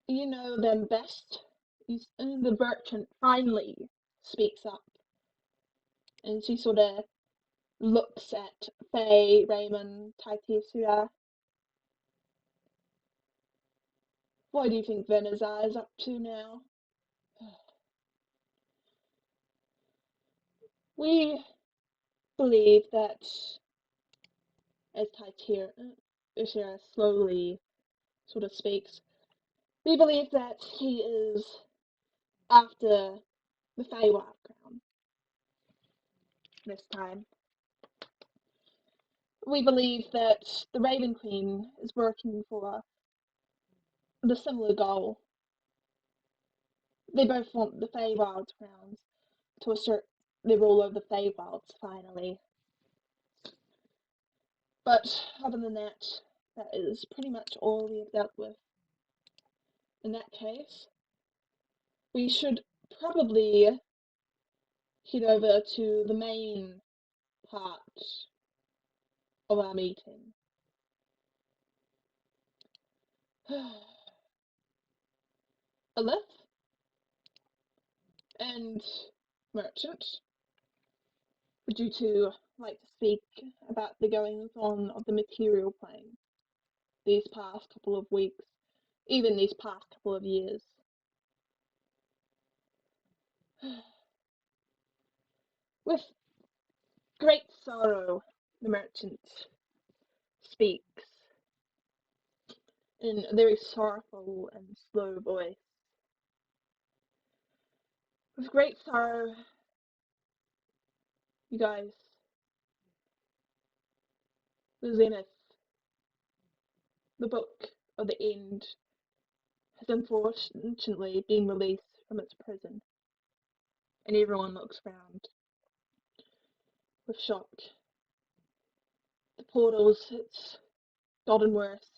You know them best. The merchant finally speaks up, and she sort of looks at Faye, Raymond, Taitisia. What do you think Venazar is up to now? We believe that, as Taitisia slowly sort of speaks, we believe that he is after the Feywild crown this time. We believe that the Raven Queen is working for the similar goal. They both want the Feywild's crowns to assert their rule over the Feywilds finally. But other than that, that is pretty much all we have dealt with. In that case, we should probably head over to the main part of our meeting. Aleph and Merchant, would you two like to speak about the goings on of the material plane these past couple of weeks, even these past couple of years? With great sorrow, the merchant speaks in a very sorrowful and slow voice. With great sorrow, you guys, the Zenith, the Book of the End, has unfortunately been released from its prison, and everyone looks round with shock. The portals, it's gotten worse.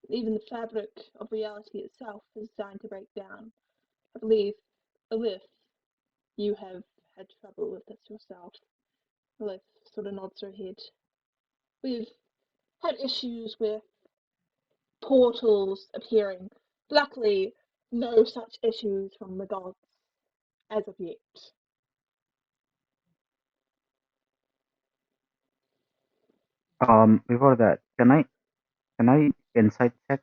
Even the fabric of reality itself is designed to break down. I believe, Alyth, you have had trouble with this yourself. Alyth sort of nods her head. We've had issues with portals appearing. Luckily, no such issues from the gods as of yet. Before that, can I insight check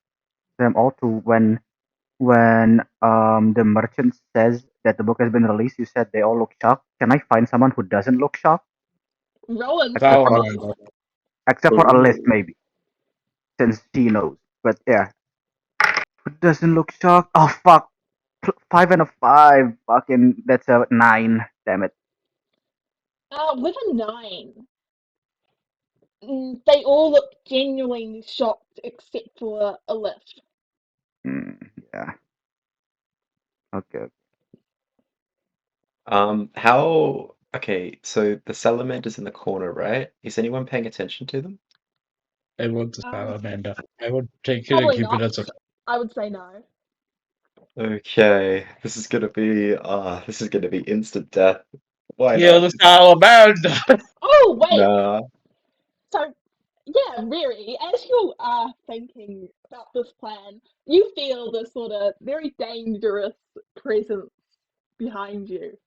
them all to when the merchant says that the book has been released? You said they all look shocked. Can I find someone who doesn't look shocked, Roll except insight, for please. Salamander. except for a list Ooh. maybe, since she knows. But yeah, who doesn't look shocked? Oh fuck, 5 and a 5. Fucking that's a 9. Damn it. With a 9, they all look genuinely shocked except for Alyth. Hmm, yeah. Okay. How okay, so the salamander's in the corner, right? Is anyone paying attention to them? I want the Um, salamander. I would take it and Probably keep it not. as a. I would say no. Okay, this is gonna be instant death. Why Kill not? the salamander! Oh, wait! Nah. So, yeah, Riri, as you are thinking about this plan, you feel this sort of very dangerous presence behind you.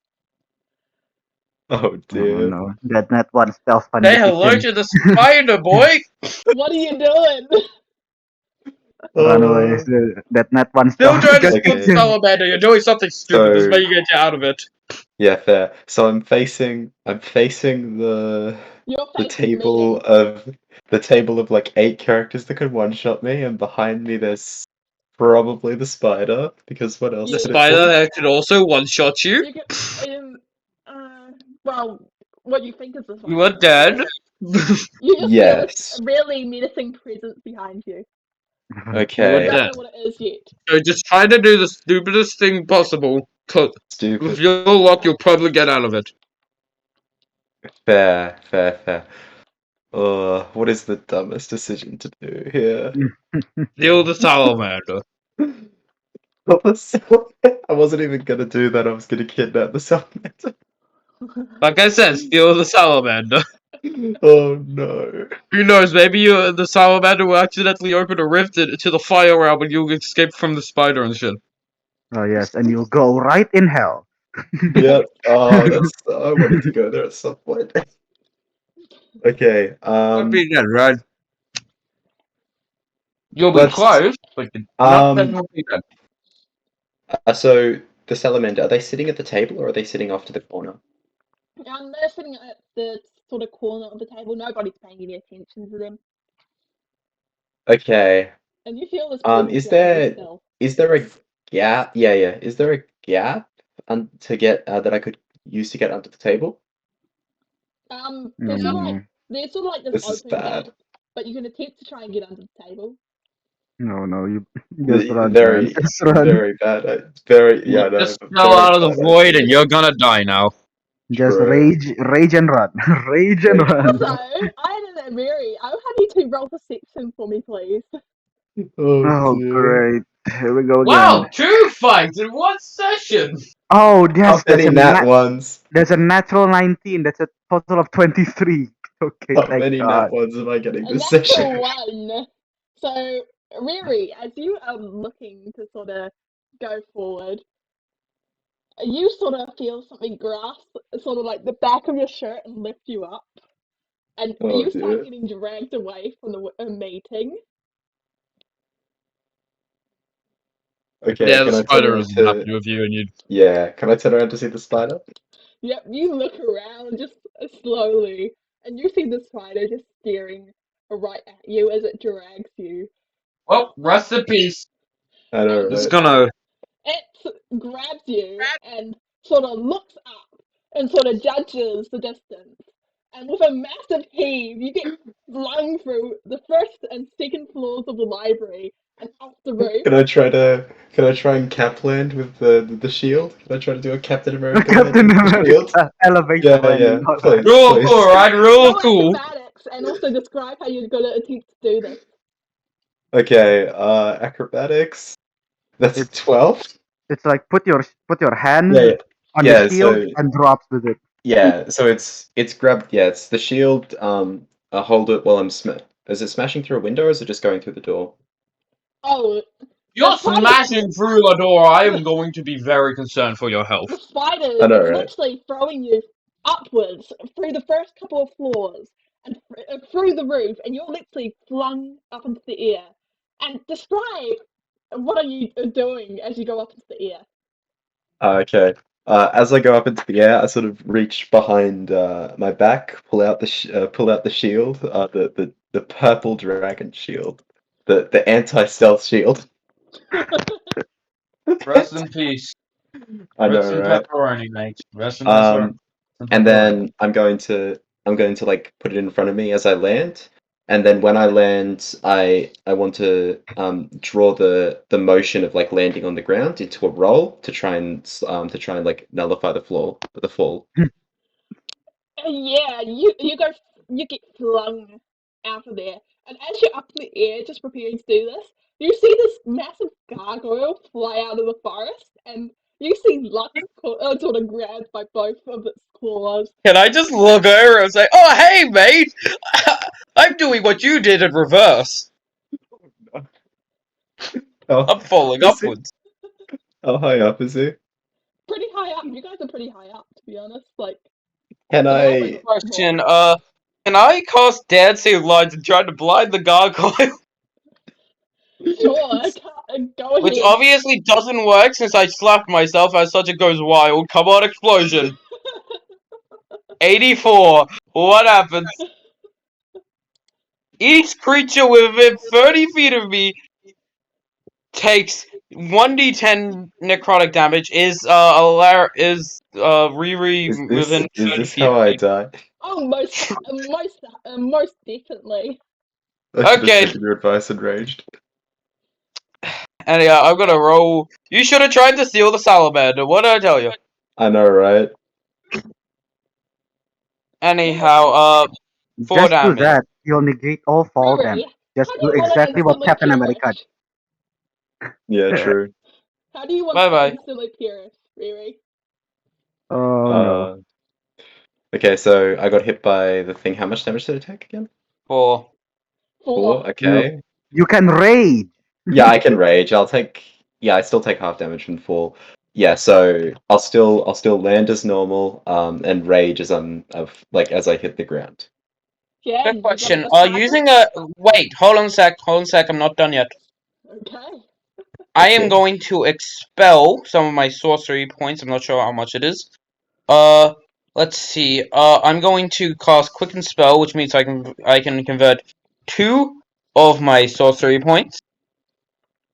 Oh Oh dear. no, that net one stealth on Say the hello kitchen. to the spider, boy! What are you doing? Run away. Uh, That net one Still stealth trying to the steal the okay. kitchen. salamander. You're doing something stupid. This So way you get you out of it. yeah, fair. So I'm facing You're the facing table me. of the table of like 8 characters that could one-shot me, and behind me there's probably the spider, because what else The could it Yes. spider be? that could also one-shot you. You get, um, well, what you think is the You are spider. dead. You just feel this Yes. really menacing presence behind you. You are You Okay. don't dead. know what it is yet. So just try to do the stupidest thing possible. 'Cause with Stupid. your luck, you'll probably get out of it. Fair, fair, fair. What is the dumbest decision to do here? Steal the salamander. What was I wasn't even gonna do that. I was gonna kidnap the salamander. Like I said, steal the salamander. Oh no. Who knows? Maybe the salamander will accidentally open a rift to the fire realm and you'll escape from the spider and shit. Oh yes, and you'll go right in hell. Yep. Oh, that's. I wanted to go there at some point. Okay. Would be dead, right? You'll be Let's. close, but you're not Um. definitely dead. So the salamander, are they sitting at the table or are they sitting off to the corner? They're sitting at the sort of corner of the table. Nobody's paying any attention to them, Okay. and you feel this presence Is around you there still. is there a gap? Yeah, yeah. Is there a gap to get that I could use to get under the table? There's sort of like Mm, this This is open gap, bad. but you can attempt to try and get under the table. no, you just run, man. Very, Just run. very bad. Very, You yeah, no, just but fell very out of the bad void and idea. you're gonna die now. Just True. rage and run. Rage and Rage. run. Also, I didn't Mary. I'll have you two roll perception for me, please. Oh Oh, dear. great. Here we go again. Wow, 2 fights in 1 session! Oh, How yes, many nat ones? there's a natural 19. That's a total of 23. Okay, How thank many nat God. ones am I getting A this session? natural one. So, Riri, as you are looking to sort of go forward, you sort of feel something grasp sort of like the back of your shirt and lift you up, and Oh you start dear. getting dragged away from the meeting. Okay, Yeah, the can I turn spider around isn't to? happy with you and you. Yeah, can I turn around to see the spider? Yep, you look around just slowly, and you see the spider just staring right at you as it drags you, Well, rest in peace. I know, and It's right? gonna. it grabs you and sort of looks up and sort of judges the distance. And with a massive heave, you get flung through the first and second floors of the library and off the roof. Can I try and cap land with the shield? Can I try to do a Captain America landing Captain with the shield? America elevator Yeah, landing. yeah. All right. Please, Real cool, please. right? Real Roll cool. acrobatics and also describe how you're going to attempt to do this. Okay, acrobatics. That's a It's 12? it's like put your Yeah, hand yeah. on the Yeah, shield so and drops with it. yeah, so it's grabbed, yeah, it's the shield, I hold it while I'm is it smashing through a window or is it just going through the door? Oh, the You're spider, smashing through the door. I am going to be very concerned for your health. the spider I know, is right? literally throwing you upwards through the first couple of floors and through the roof, and you're literally flung up into the air. And describe what are you doing as you go up into the air? Okay. As I go up into the air, I sort of reach behind my back, pull out the shield, the purple dragon shield, the anti-stealth shield. Rest in peace. I know, Rest in right? pepperoni, mate. Rest in Um, and pepperoni. then I'm going to like put it in front of me as I land. And then when I land, I want to draw the motion of like landing on the ground into a roll to try and like nullify the fall. Yeah, you get flung out of there, and as you're up in the air, just preparing to do this, you see this massive gargoyle fly out of the forest, and you see Lux sort of grabbed by both of its claws. Can I just look over and say, "Oh, hey, mate! I'm doing what you did in reverse. Oh, I'm falling is he? upwards." How high up is he? Pretty high up. You guys are pretty high up, to be honest. Like Can the Quick I? gargoyle. question, can I cast dancing lights and try to blind the gargoyle? Sure, go Which ahead. obviously doesn't work since I slapped myself as such it goes wild. Come on, explosion. 84. What happens? Each creature within 30 feet of me takes 1d10 necrotic damage. Is Riri within Is 30 this feet how of I me? die? Oh, most definitely. I should have Okay, taken your advice and raged. and yeah, I'm gonna roll. You should have tried to steal the salamander. What did I tell you? I know, right? Anyhow, 4 Just do damage. that. You'll negate all fall Riri, damage. Just how do do you want to exactly what instantly Captain America perish? Yeah, did. true. How do you want Bye to bye. instantly perish, Riri? Oh Uh, no. Riri? Oh no. Okay, so I got hit by the thing. How much damage did it take again? 4. 4. Four. Okay. You can rage. Yeah, I can rage. I'll take. Yeah, I still take half damage from 4. Yeah, so I'll still land as normal, and rage as as I hit the ground. Yeah, Good you got it question. decided? Using a wait, hold on a sec, I'm not done yet. Okay. I am Okay. going to expel some of my sorcery points. I'm not sure how much it is. Let's see. I'm going to cast Quicken Spell, which means I can convert 2 of my sorcery points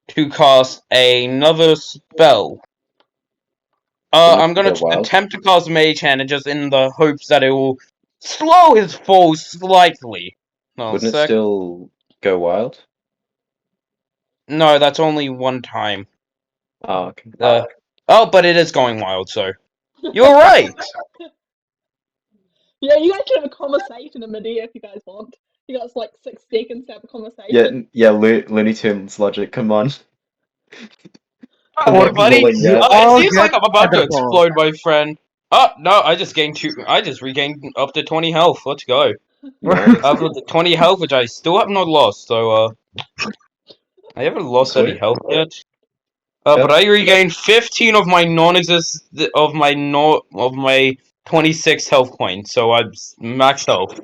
to cast another spell. Wouldn't I'm it gonna go wild? attempt to cast Mage Hand, and just in the hopes that it will slow his fall slightly. No, Wouldn't it sec. still go wild? No, that's only one time. Oh, okay. Oh, but it is going wild, so you're right. Yeah, you guys can have a conversation in mid-air if you guys want. You guys like 6 seconds to have a Yeah, conversation. yeah, Looney Tunes logic. Come on. I'm Okay, Or not buddy. falling you yet. It all seems get like I'm about to featherfall. explode, my friend. Oh no, I just gained 2. I just regained up to 20 health. Let's go. Nice. I've got 20 health, which I still have not lost. So I haven't lost any Sweet. health yet. But Yep. I regained 15 of my of my 26 health points. So I'm max health.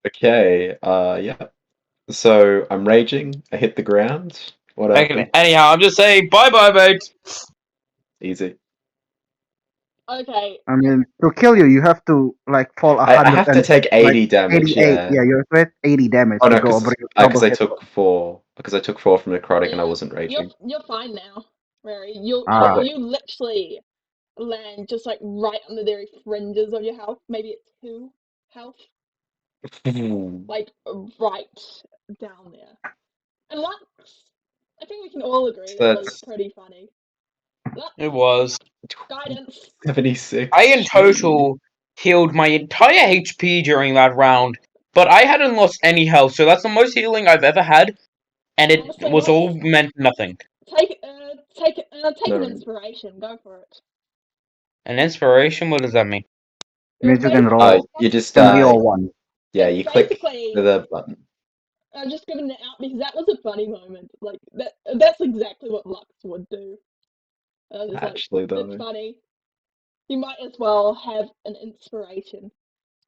Okay. Yeah. So I'm raging. I hit the ground. What happened? Anyhow, I'm just saying bye bye, mate. Easy. Okay. I mean, to kill you, you have to like fall I 100 have to and take like 80 damage. 88. Yeah. Yeah, you're at 80 damage Oh to no, go over because your because double I hit. took 4 because I took 4 from necrotic and I Yeah, wasn't raging. you're fine now, Mary. You Oh Ah, wait. you literally land just like right on the very fringes of your health. Maybe it's 2 health, like right down there. And Lux, I think we can all agree So that was that's pretty funny. Lux, It was. guidance. I 76. in Gee. total healed my entire HP during that round, but I hadn't lost any health, so that's the most healing I've ever had, and it Honestly, was Lux, all meant nothing. take an No. inspiration. Go for it. An inspiration? What does that mean? means you can Basically, roll. You just You can re-roll one. yeah, it's you click basically the button. I'm just giving it out because that was a funny moment. Like that's exactly what Lux would do. And I'm just like, Actually it's though. funny. You might as well have an inspiration.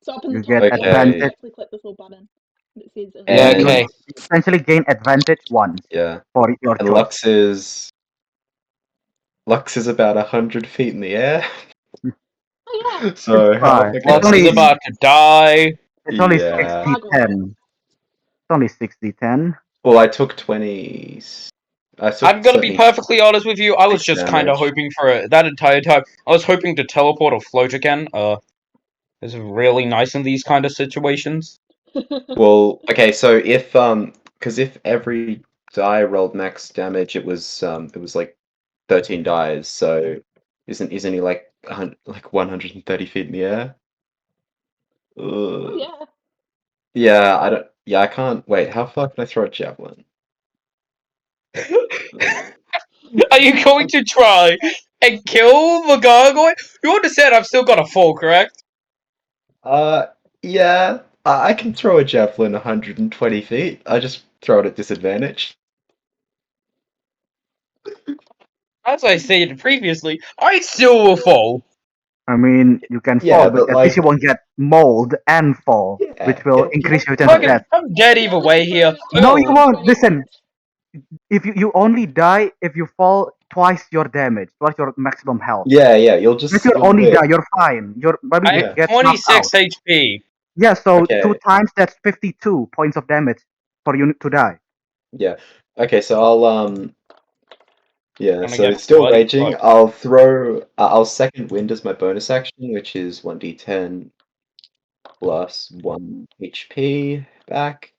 So up in the You top get corner, you Okay. advantage. actually click this little button that says Yeah, You okay. And inspiration. essentially gain advantage once yeah. for your And choice. Lux is about 100 feet in the air. Oh yeah, It's So how fine. am I It's gonna Lux is only see? about to die. it's only it's 60 Yeah. ugly. 10. It's only 60 10. Well, I took 20. I I'm took gonna be 76 perfectly honest with you, I was just kind of damage. hoping for that entire time. I was hoping to teleport or float again. It's really nice in these kind of situations. Well, okay, so because if every die rolled max damage, it was like 13 dies. So isn't he like like 130 feet in the air? Oh Ugh. yeah. Yeah, I don't. Yeah, I can't. Wait, how far can I throw a javelin? Are you going to try and kill the gargoyle? You understand I've still got a fall, correct? Uh, yeah, I can throw a javelin 120 feet. I just throw it at disadvantage. As I stated previously, I still will fall. I mean, you can Yeah, fall, but but at least you like, won't get mauled and fall, yeah, which will increase your chance of Fucking, death. I'm dead either That was way here. for No, you Oh, won't. 120 Listen, feet. if you only die if you fall twice your damage, twice your maximum health. yeah, If you you'll only die, live. you're fine. Your body I have Yeah. gets knocked out. 26 HP. Yeah, so two Okay. times that's 52 points of damage for you to die. Yeah. Okay, so yeah, Gonna so get it's still bloody raging. fucked. I'll second wind as my bonus action, which is 1d10 plus 1 HP back.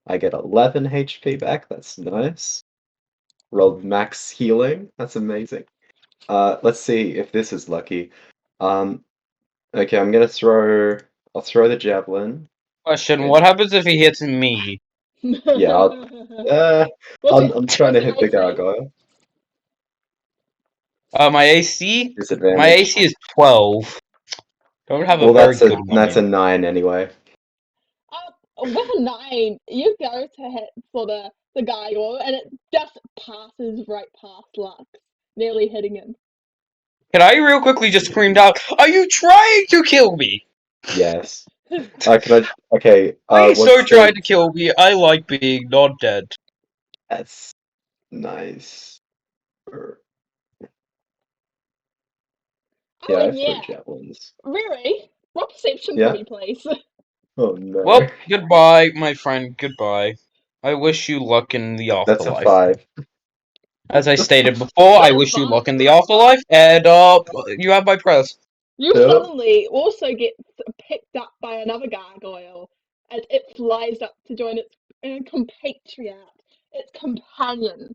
I get 11 HP back. That's nice. Rolled max healing. That's amazing. Let's see if this is lucky. Um, okay, I'll throw the javelin. Question, what And happens if he hits me? yeah, uh, what's I'm trying what's to your hit the AC? gargoyle. My AC? My Disadvantage. AC is 12. Don't have a Well, very good one. that's a 9 anyway. With a 9, you go to hit for the gargoyle, and it just passes right past Lux, nearly hitting him. Can I real quickly just screamed out, "Are you trying to kill me?" Yes. Okay. Please What's don't try the? to kill me. I like being not dead. That's nice. Yeah, Oh, I and have 3 yeah, javelins. Riri, what perception for Yeah. me, please? Oh no. Well, goodbye, my friend. Goodbye. I wish you luck in the That's a afterlife. 5. As I stated before, I That's wish you luck in the fine. afterlife, and you have my press. You Yep. suddenly also get picked up by another gargoyle as it flies up to join its compatriot, its companion.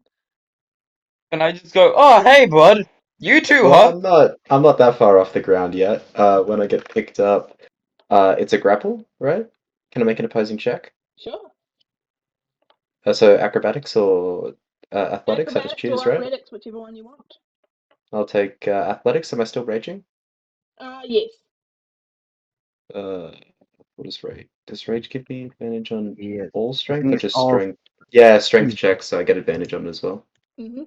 And I just go, "Oh, hey, bud. You too, Well, huh?" I'm not that far off the ground yet. When I get picked up, it's a grapple, right? Can I make an opposing check? Sure. So acrobatics or athletics? I just Acrobatics choose, or right? athletics, whichever one you want. I'll take athletics. Am I still raging? Yes. Uh, what is rage? Does rage give me advantage on Yes. all I strength think or it's just all. strength? Yeah, strength checks, so I get advantage on it as well. hmm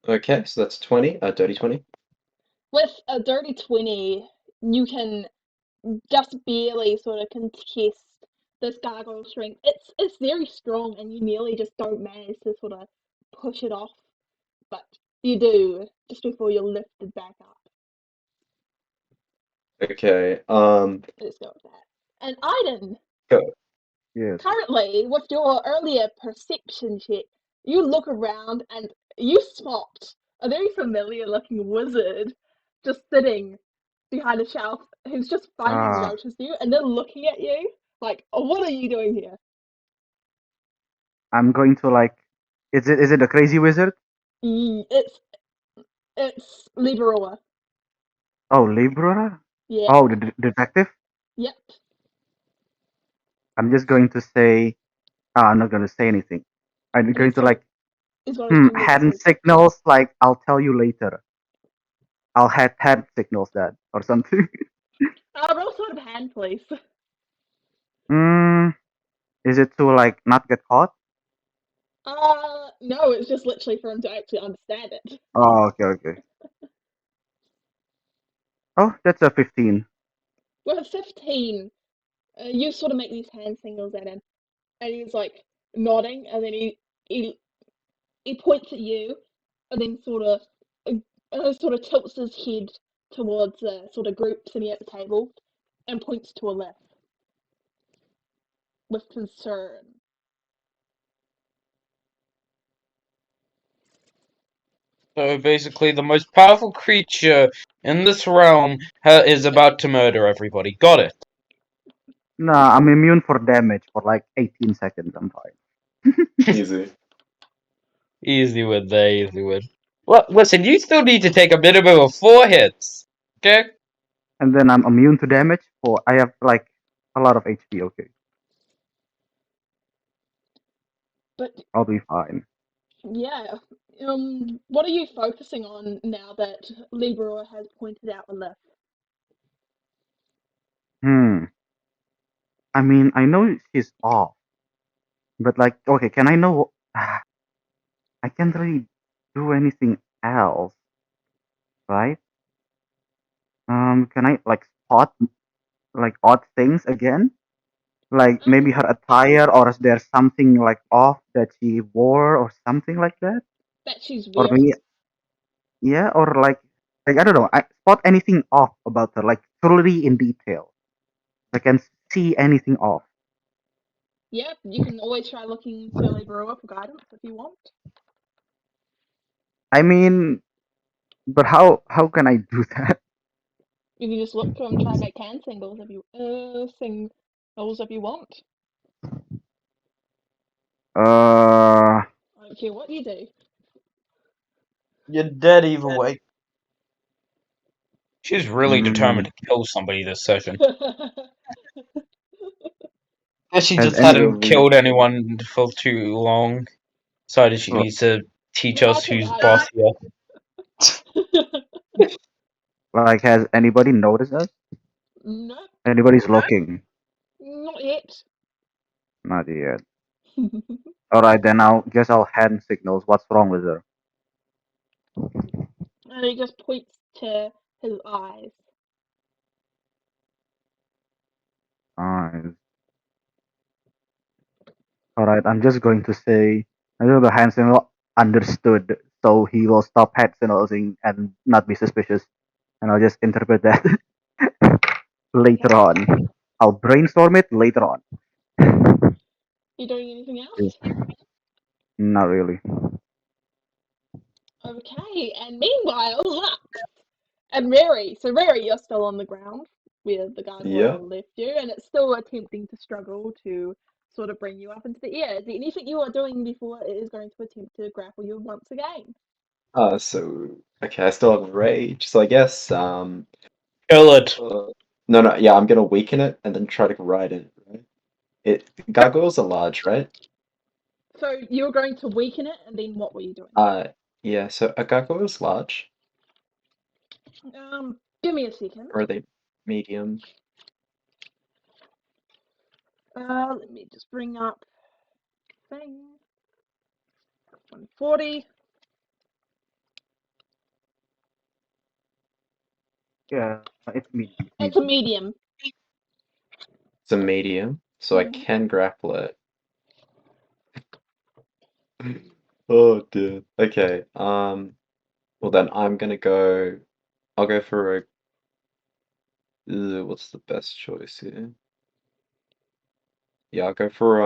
Okay, so that's 20, dirty 20. With a dirty 20, you can just barely sort of contest this gargoyle strength. It's very strong, and you nearly just don't manage to sort of push it off, but you do just before you're lifted back up. Okay, Let's go with that. And Aiden, go. Yes. currently, with your earlier perception check, you look around and you spot a very familiar looking wizard just sitting behind a shelf who's just finally Ah, noticed you and then looking at you like, oh, what are you doing here? I'm going to like. Is it a crazy wizard? It's Liberoa. Oh, Libra. Yeah. Oh, the detective. Yep. I'm just going to say. I'm not going to say anything. I'm And going to like. he's got his finger just Hand like, signals like I'll tell you later. I'll hand signals that or something. roll sort of hand, please. Hmm. Is it to like not get caught? No, it's just literally for him to actually understand it. Oh, okay, okay. Oh, that's a 15. With 15, you sort of make these hand signals at him, and he's like nodding, and then he he points at you, and then sort of tilts his head towards the sort of group sitting at the table, and points to a left with concern. So basically, the most powerful creature in this realm is about to murder everybody. Got it. Nah, I'm immune for damage for like 18 seconds. I'm fine. Easy. Easy with that, easy with. Well, listen, you still need to take a minimum of 4 hits. Okay? And then I'm immune to damage for I have like a lot of HP. Okay, But I'll be fine. yeah, what are you focusing on now that Libra has pointed out a left? Hmm. I mean, I know she's off, but like, okay, can I know? I can't really do anything else, right? Can I like spot like odd things again? Like maybe Um, her attire, or is there something like off that she wore, or something like that? that she's Or wearing. maybe, yeah, or like I don't know. I spot anything off about her, like thoroughly in detail. I can see anything off. Yep, you can always try looking to Libra for guidance if you want. I mean, but how can I do that? You can just look to him, try and make hand singles if you singles if you want. Uh, I don't care what you do. You're dead either way. She's really determined mm, to kill somebody this session. Guess she has just any? hadn't Surely. killed anyone for too long. Decided she Oh, needs to teach No, I us can who's I. boss here. Like, has anybody noticed us? No, Anybody's looking? not yet. Not yet. Alright, then I'll guess I'll hand signals. What's wrong with her? And he just points to his eyes. Alright. Alright, I'm just going to say, I know the hand signal understood, so he will stop hand signaling and not be suspicious. And I'll just interpret that later Okay. on. I'll brainstorm it later on. You doing anything else? Not really. Okay, and meanwhile, Lux and Rary. So Rary, you're still on the ground where the Yeah. gargoyle left you, and it's still attempting to struggle to sort of bring you up into the air. Is there anything you are doing before it is going to attempt to grapple you once again? So okay, I still have rage. So I guess Kill it. no, yeah, I'm gonna weaken it and then try to ride it. Right? Gargoyles are large, right? So you're going to weaken it, and then what were you doing? Yeah. So are gargoyles large Give me a second. or are they medium? Let me just bring up thing 140. Yeah, it's medium. It's It's a medium. medium. It's a medium, so I Mhm. can grapple it. Oh dear. Okay. Well then I'm gonna go. I'll go for a. What's the best choice here? Yeah, I'll go for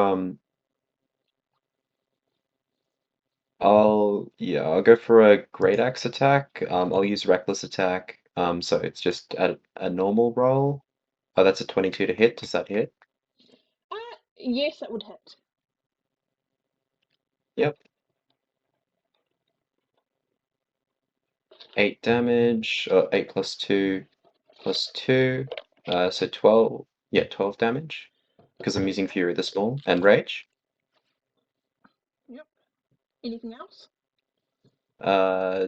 I'll go for a great axe attack. I'll use reckless attack. So it's just a normal roll. Oh, that's a 22 to hit. Does that hit? Yes, it would hit. Yep. 8 damage. 8 plus 2 plus 2. So 12. Yeah, 12 damage. Because I'm using Fury the Small and Rage. Yep. Anything else? Uh,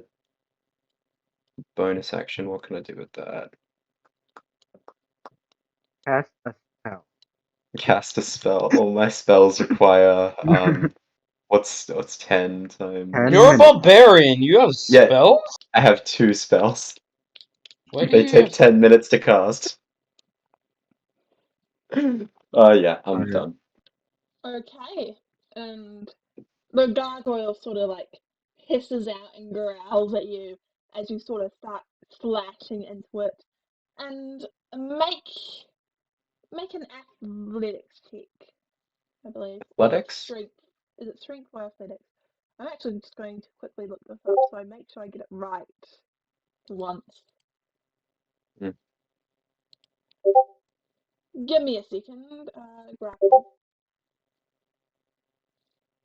bonus action. What can I do with that? Cast a spell. Cast a spell. All my spells require what's 10 times? 10 You're a minutes. barbarian. You have Yeah, spells? I have 2 spells. Why do They you take have 10 minutes to cast. Yeah, I'm Okay. done. Okay. And the gargoyle sort of like hisses out and growls at you as you sort of start slashing into it. And make make an athletics check, I believe, or Athletics? strength. Is it strength or athletics? I'm actually just going to quickly look this up so I make sure I get it right once. Mm. Give me a second. Grapple.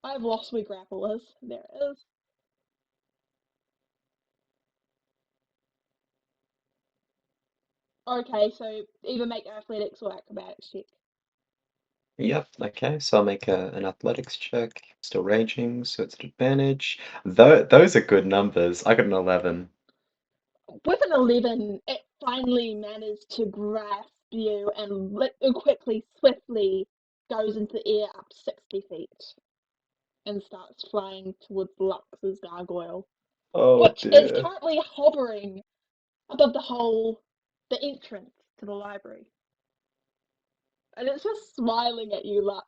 I've lost where grapple is. There it is. Okay, so either make athletics or acrobatics check. Yep, okay, so I'll make an athletics check. Still raging, so it's an advantage. Those are good numbers. I got an 11. With an 11, it finally managed to grasp you and quickly, swiftly goes into the air up 60 feet and starts flying towards Lux's gargoyle, Oh which is dear. currently hovering above the entrance to the library. And it's just smiling at you, Lux.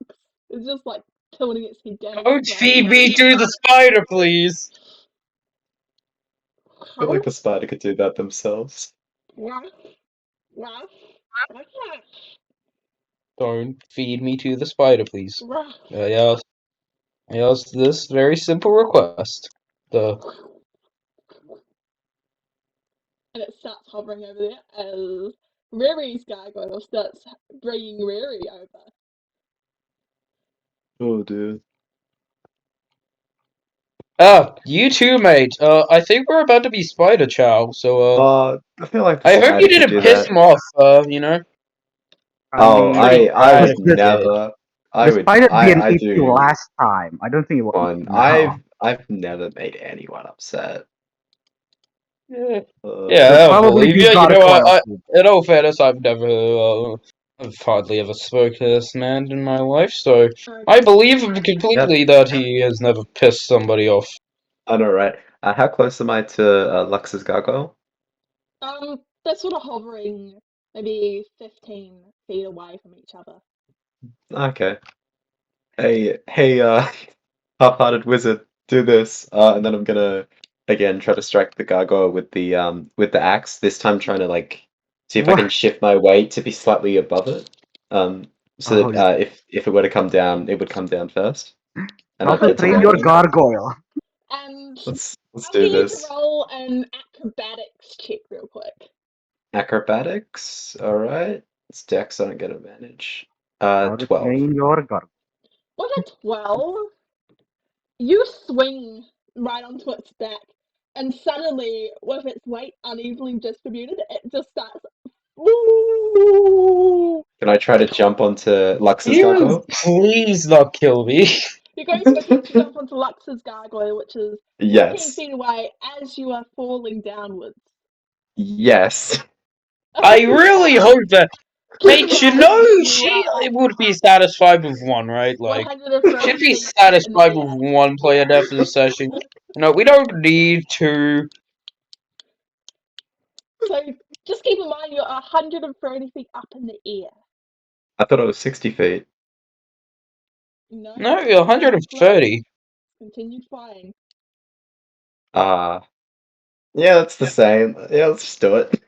It's just like tilting its head down and Don't smiling feed at me you. to the spider, please. I feel like the spider could do that themselves. Yes, yes, yes, Don't feed me to the spider, please. yes. I asked this very simple request. The And it starts hovering over there as Rary's gargoyle starts bringing Rary over. Oh dear. you too, mate. I think we're about to be spider chow, so I feel like the I hope spider you could didn't do piss that. him off. You know, I Oh, pretty mean, I proud would of you, kid. never. Despite it being I 80 do last time, I don't think it will 80 one. now. I've never made anyone upset. Yeah, You'll I'll probably believe be you. You know, gargoyle. in all fairness, I've hardly ever spoke to this man in my life, so I believe him completely that he has never pissed somebody off. I know, right? How close am I to Lux's gargoyle? They're sort of hovering maybe 15 feet away from each other. Okay. Hey, half-hearted wizard, do this, and then I'm gonna again try to strike the gargoyle with the axe. This time, trying to like see if I can What? shift my weight to be slightly above it, so Oh, that if it were to come down, it would come down first, and how I'd to get to train go your again. gargoyle. And Let's I'll do get you to this. roll an acrobatics check real quick. Acrobatics, all right. It's Dex. I don't get advantage. How to 12. train your gargoyle. With a 12, you swing right onto its back, and suddenly, with its weight unevenly distributed, it just starts. Woo! Can I try to jump onto Lux's You gargoyle? please not kill me. You're going to attempt to jump onto Lux's gargoyle, which is 15 Yes. feet away as you are falling downwards. Yes. I really hope that. Keep in Mate, you mind, know you she are would be satisfied with one, right? Like, she'd 130 be feet in the satisfied with air. one player death in the session. No, we don't need to. So just keep in mind you're 130 feet up in the air. I thought it was 60 feet. No, No, you're continued flying. 130. Continued flying. Yeah, that's the same. Yeah, let's just do it.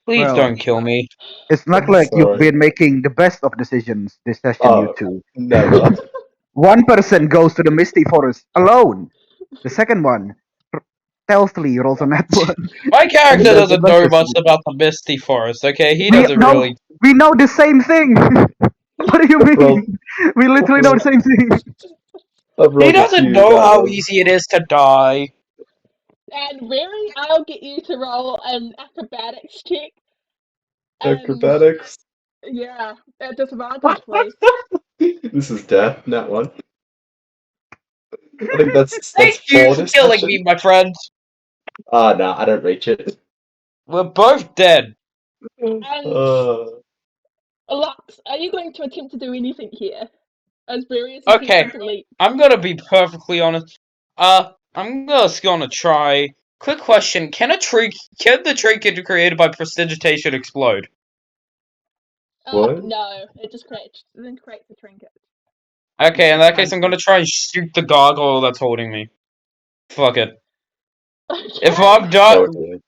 Please Well, don't kill me. it's not I'm like you've sorry. been making the best of decisions this session, you Oh, two. never. One person goes to the Misty Forest alone. The second one stealthily rolls on that one. My character That's the doesn't best know much decision. about the Misty Forest, okay? He We doesn't know really. we know the same thing. What do you Well, mean? We literally know the same thing. I've He rolled a doesn't few know how easy it is to die. And Rary, I'll get you to roll an acrobatics check. And acrobatics. yeah, at disadvantage, please. This is death, not one. I think Thank that's you four for this killing session. me, my friend. No, I don't reach it. We're both dead. And Uh, Lux, are you going to attempt to do anything here? As Rary is Okay, attempting to leap. I'm gonna be perfectly honest. I'm just gonna try. Quick question: Can the trinket created by prestidigitation explode? what? No, it just creates a trinket. Okay, in that case, I'm gonna try and shoot the gargoyle that's holding me. Fuck it. If Okay, I'm Oh dying, dear.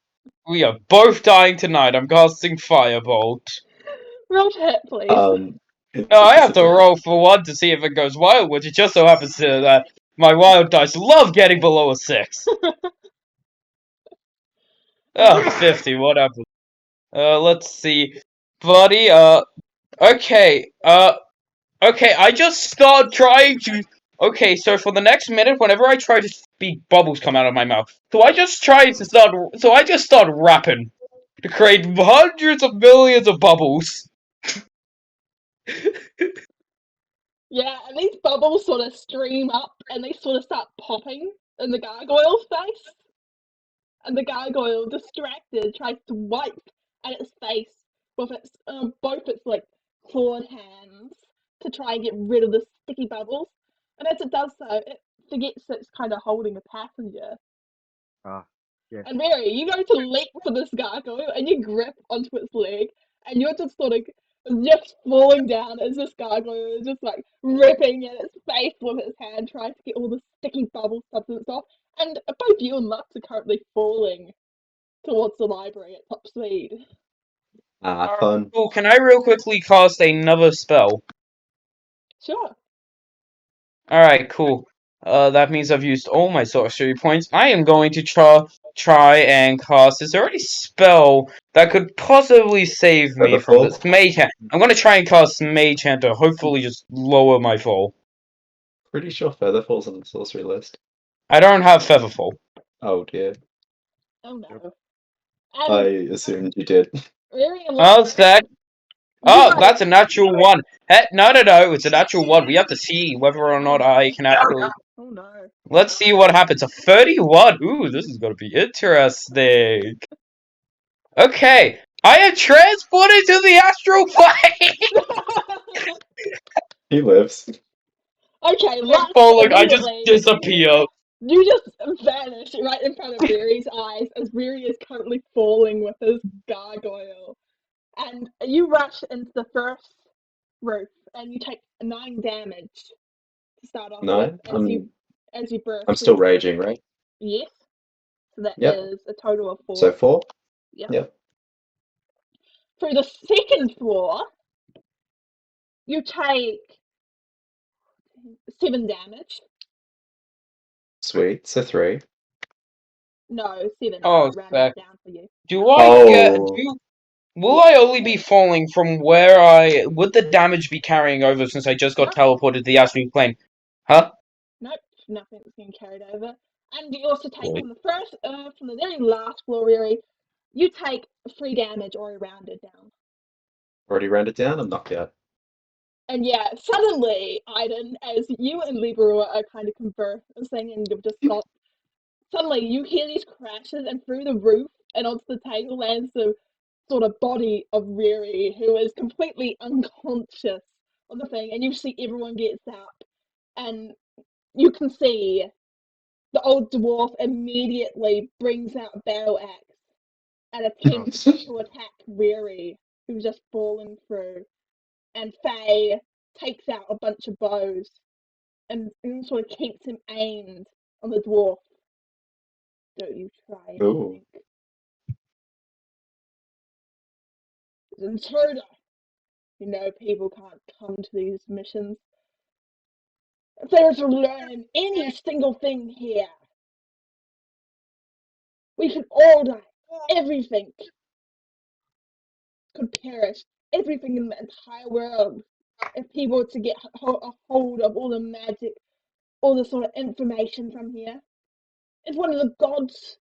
we are both dying tonight. I'm casting Firebolt. roll to hit, please. No, It's a I have to disadvantage. roll for one to see if it goes wild, which it just so happens to that my wild dice love getting below a 6. Oh, 50, whatever. Let's see. Buddy, okay, okay, I just start trying to... Okay, so for the next minute, whenever I try to speak, bubbles come out of my mouth. So I just start rapping to create hundreds of millions of bubbles. Yeah, and these bubbles sort of stream up and they sort of start popping in the gargoyle's face. And the gargoyle, distracted, tries to wipe at its face with its both its like clawed hands to try and get rid of the sticky bubbles. And as it does so, it forgets that it's kind of holding a passenger. Yes. And Mary, you go to leap for this gargoyle and you grip onto its leg and you're just sort of just falling down as this gargoyle is just like ripping at its face with its hand, trying to get all the sticky bubble substance off. And both you and Lux are currently falling towards the library at top speed. Fun. Cool, can I real quickly cast another spell? Sure. Alright, cool. That means I've used all my sorcery points. I am going to try and cast this already spell that could possibly save me from Featherfall. this. Mage Hand. I'm gonna try and cast Mage Hand to hopefully just lower my fall. Pretty sure Featherfall's on the sorcery list. I don't have Featherfall. Oh dear. Oh Yep. no. I And assumed you did. Riri and I'll Lux, stack. Oh, that's a natural one. Hey, no, it's a natural one. We have to see whether or not I can actually. Oh no. Let's see what happens. A 31. Ooh, this is gonna be interesting. Okay, I am transported to the astral plane. He lives. Okay, I'm let's falling. I just immediately. disappear. You just vanish right in front of Weary's eyes as Weary is currently falling with his gargoyle. And you rush into the first roof and you take 9 damage to start off with 9. as you burst I'm through still the roof. raging, right? Yes. So that Yep. is a total of 4. So 4. Yep. Yep. Through the second floor, you take 7 damage. Sweet. So 3. No, 7. Oh, I rounded sec. it down for you. Do I get? Oh. Will I only be falling from where I? Would the damage be carrying over since I just got No. teleported to the astral plane? Huh? Nope, nothing's being carried over. And you also take Boy. from the very last floor, really, you take 3 damage or rounded down. Already rounded down. I'm knocked out. And yeah, suddenly, Aiden, as you and Libera are kind of conversing and you've just stopped, suddenly you hear these crashes and through the roof and onto the table lands the sort of body of Riri, who is completely unconscious on the thing, and you see everyone gets up, and you can see the old dwarf immediately brings out a battle axe and attempts to attack Riri, who's just fallen through. And Faye takes out a bunch of bows and sort of keeps him aimed on the dwarf. Don't you try Ooh. anything. Intruder! You know people can't come to these missions. If they were to learn any single thing here, we could all die. Everything could perish. Everything in the entire world. If people were to get a hold of all the magic, all the sort of information from here. If one of the gods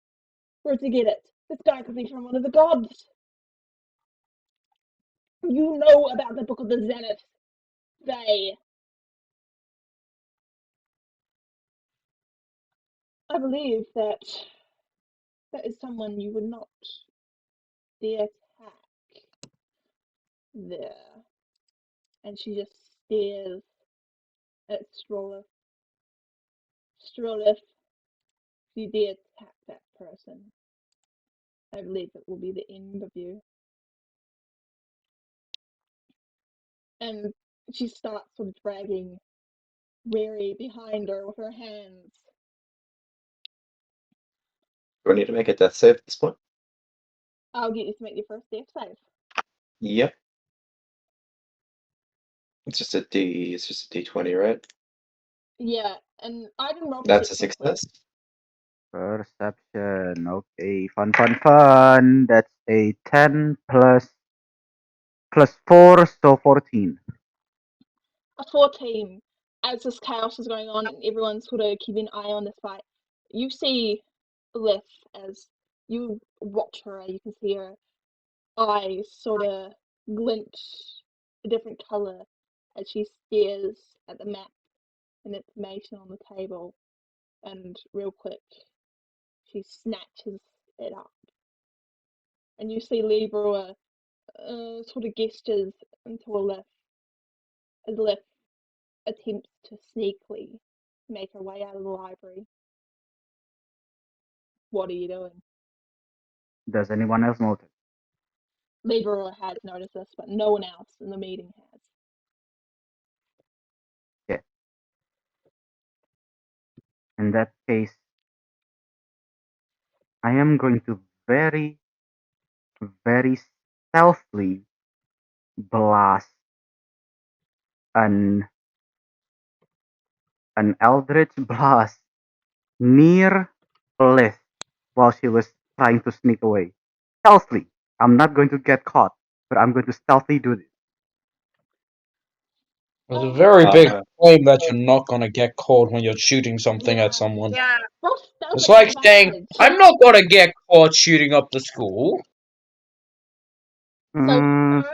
were to get it, this guy could be from one of the gods. You know about the Book of the Zenith. They. I believe that is someone you would not dare attack there. And she just stares at Strollith. Strollith, if you dare attack that person, I believe it will be the end of you. And she starts sort of dragging Riri behind her with her hands. Do I need to make a death save at this point? I'll get you to make your first death save. Yep. It's just a D. It's just a D20, right? Yeah, and I can roll That's a perception quick. success. Perception. Okay, fun. That's a 10 plus 4, so 14. A 14. As this chaos is going on and everyone's sort of keeping an eye on this fight, you see Lith as you watch her, you can see her eyes sort of glint a different color as she stares at the map and information on the table, and real quick she snatches it up. And you see Libra sort of gestures into a lift as Lith attempts to sneakily make her way out of the library. What are you doing? Does anyone else notice? Libra has noticed this, but no one else in the meeting has. Yeah. In that case, I am going to very, very stealthily blast an eldritch blast near Lith while she was trying to sneak away. Stealthily. I'm not going to get caught, but I'm going to stealthily do this. It's a very big Uh, claim that you're not gonna get caught when you're shooting something at someone. Roll stealth It's at like saying, advantage. I'm not gonna get caught shooting up the school. So Mm,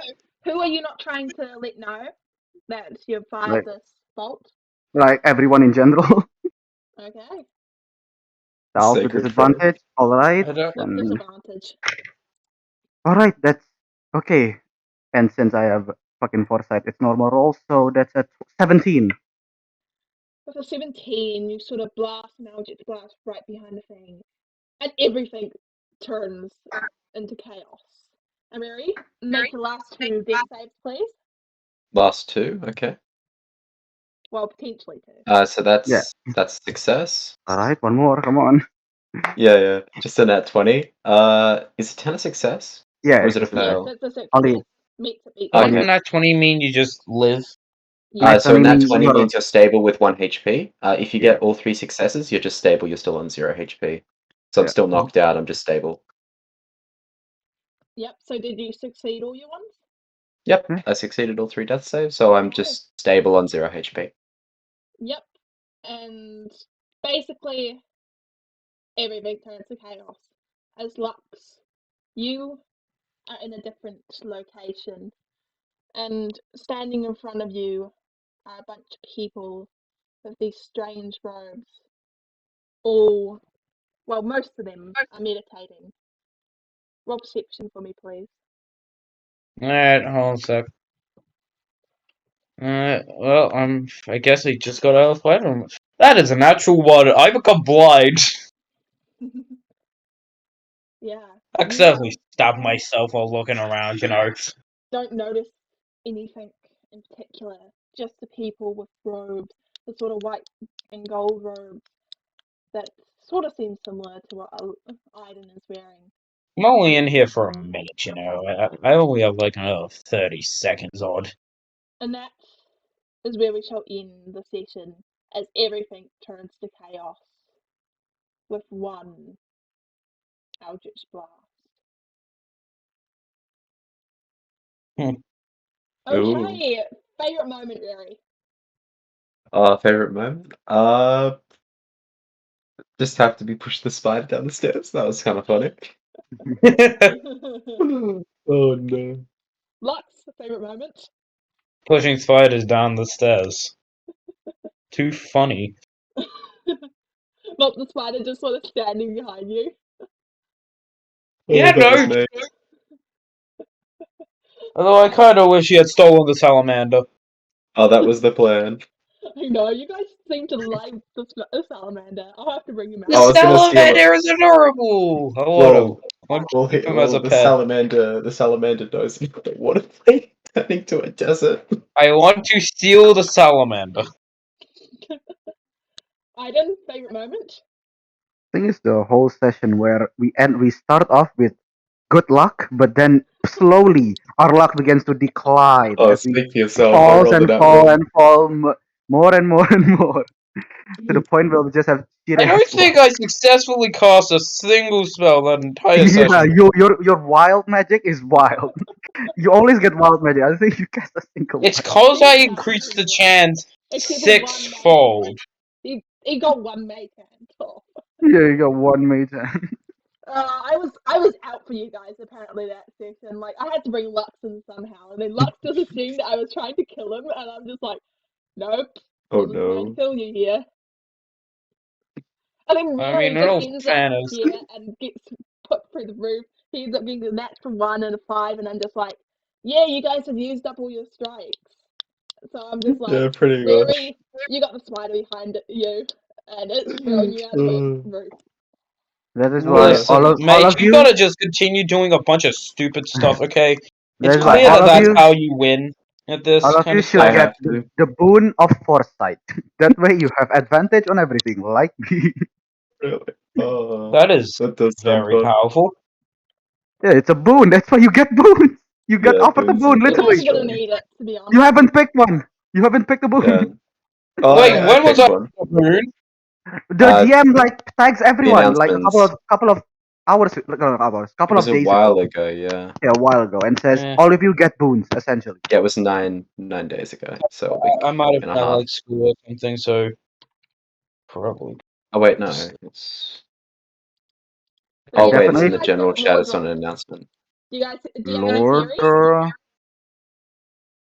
Who are you not trying to let know that you've fired Like this bolt? like everyone in general. Okay. Also Sacred friend. disadvantage. Alright. I don't. With Then disadvantage. alright, that's okay. And since I have fucking foresight, it's normal roll, so that's a 17. With a 17, you sort of blast an object blast right behind the thing, and everything turns into chaos. Amiri, make your last two death saves, please. Last two, okay. Well, potentially two. So Yeah. that's success. Alright, one more, come on. Yeah. Just a nat 20. Is a 10 a success? Yeah, Or is it a it's Yes, fail? it's a only success. Meets it, meets it. Doesn't Okay. that 20 mean you just live? Yeah. nat So a 20 nat means 20 you're means you're stable with 1 HP. If you yeah, get all 3 successes, you're just stable. You're still on 0 HP. So I'm yeah. still knocked out. I'm just stable. Yep. So did you succeed all your ones? Yep, Yeah. I succeeded all 3 death saves, so I'm Okay. just stable on 0 HP. Yep. And basically everything turns to chaos. As Lux, you are in a different location, and standing in front of you are a bunch of people with these strange robes. All, well, most of them are meditating. Roll perception for me, please. Alright, hold on a sec. Well, I guess I just got out of fight room. That is a natural one. I become blind. Yeah, I you accidentally stabbed myself while looking around, you know. don't notice anything in particular, just the people with robes, the sort of white and gold robes that sort of seem similar to what Aiden is wearing. I'm only in here for a minute, you know. I only have like another 30 seconds odd. And that is where we shall end the session as everything turns to chaos with one Eldritch Blast. Hmm. Ooh. Okay, favourite moment, Rary. Favorite moment? Just have to be pushed the spider down the stairs. That was kind of funny. Oh no. Lux, favourite moment. Pushing spiders down the stairs. Too funny. Not the spider just sort of standing behind you. Yeah, That was no. nice. Although I kind of wish he had stolen the salamander. Oh, that was the plan. I know, you guys seem to like the salamander. I'll have to bring him The I out. was gonna steal it. salamander is adorable. I Well, want to keep him as a the pet. salamander knows the water plate turning to a desert. I want to steal the salamander. Aiden, favourite moment? Thing is the whole session where we start off with good luck, but then slowly our luck begins to decline Oh, as we speak for yourself. I falls rolled and it at fall one. and fall more and more and more to the point where we just have sheer I don't ass luck. think I successfully cast a single spell that entire Yeah, session. your wild magic is wild. You always get wild magic. I don't think you cast a single It's one. cause I He increased the does. chance Except for one sixfold. He got one mate hand off. Yeah, you got one major. I was out for you guys apparently that session. Like I had to bring Lux in somehow, and then Lux just assumed I was trying to kill him, and I'm just like, nope, Oh wasn't trying to no. kill you here. And then I Riri mean, in just all ends up fairness, here and gets put through the roof. He ends up getting a natural 1 and a 5, and I'm just like, yeah, you guys have used up all your strikes. So I'm just like, Yeah, pretty much. Riri, you got the spider behind you, and it's throwing you out of the roof. That is why Uh, listen, all mate, of you you. gotta just continue doing a bunch of stupid stuff, okay? That It's is why clear all that of that's you. how you win at this All of kind you of should I stuff. get have to. the boon of foresight. That way you have advantage on everything, like me. Really. Oh, That is that does sound very fun. powerful. Yeah, it's a boon. That's why you get boons. You get Yeah, offered a boons boon, are You pretty guys are literally. gonna strong. need it, to be You honest. haven't picked one. You haven't picked a Yeah. boon. Oh, Wait, I when was picked I one. a moon? The Uh, GM like tags the everyone like announcements. couple of hours, like, not hours, It couple was of a days ago. while ago, yeah. Yeah, a while ago, and says Eh, all of you get boons essentially. Yeah, it was 9 days ago, so a week I might have and a had half. like school or something, so probably. Oh wait, no, it's. So Oh And yeah, wait, it's you in definitely the guys general got chat. Lord It's not Rock. an announcement. Do you have a Lord. theory?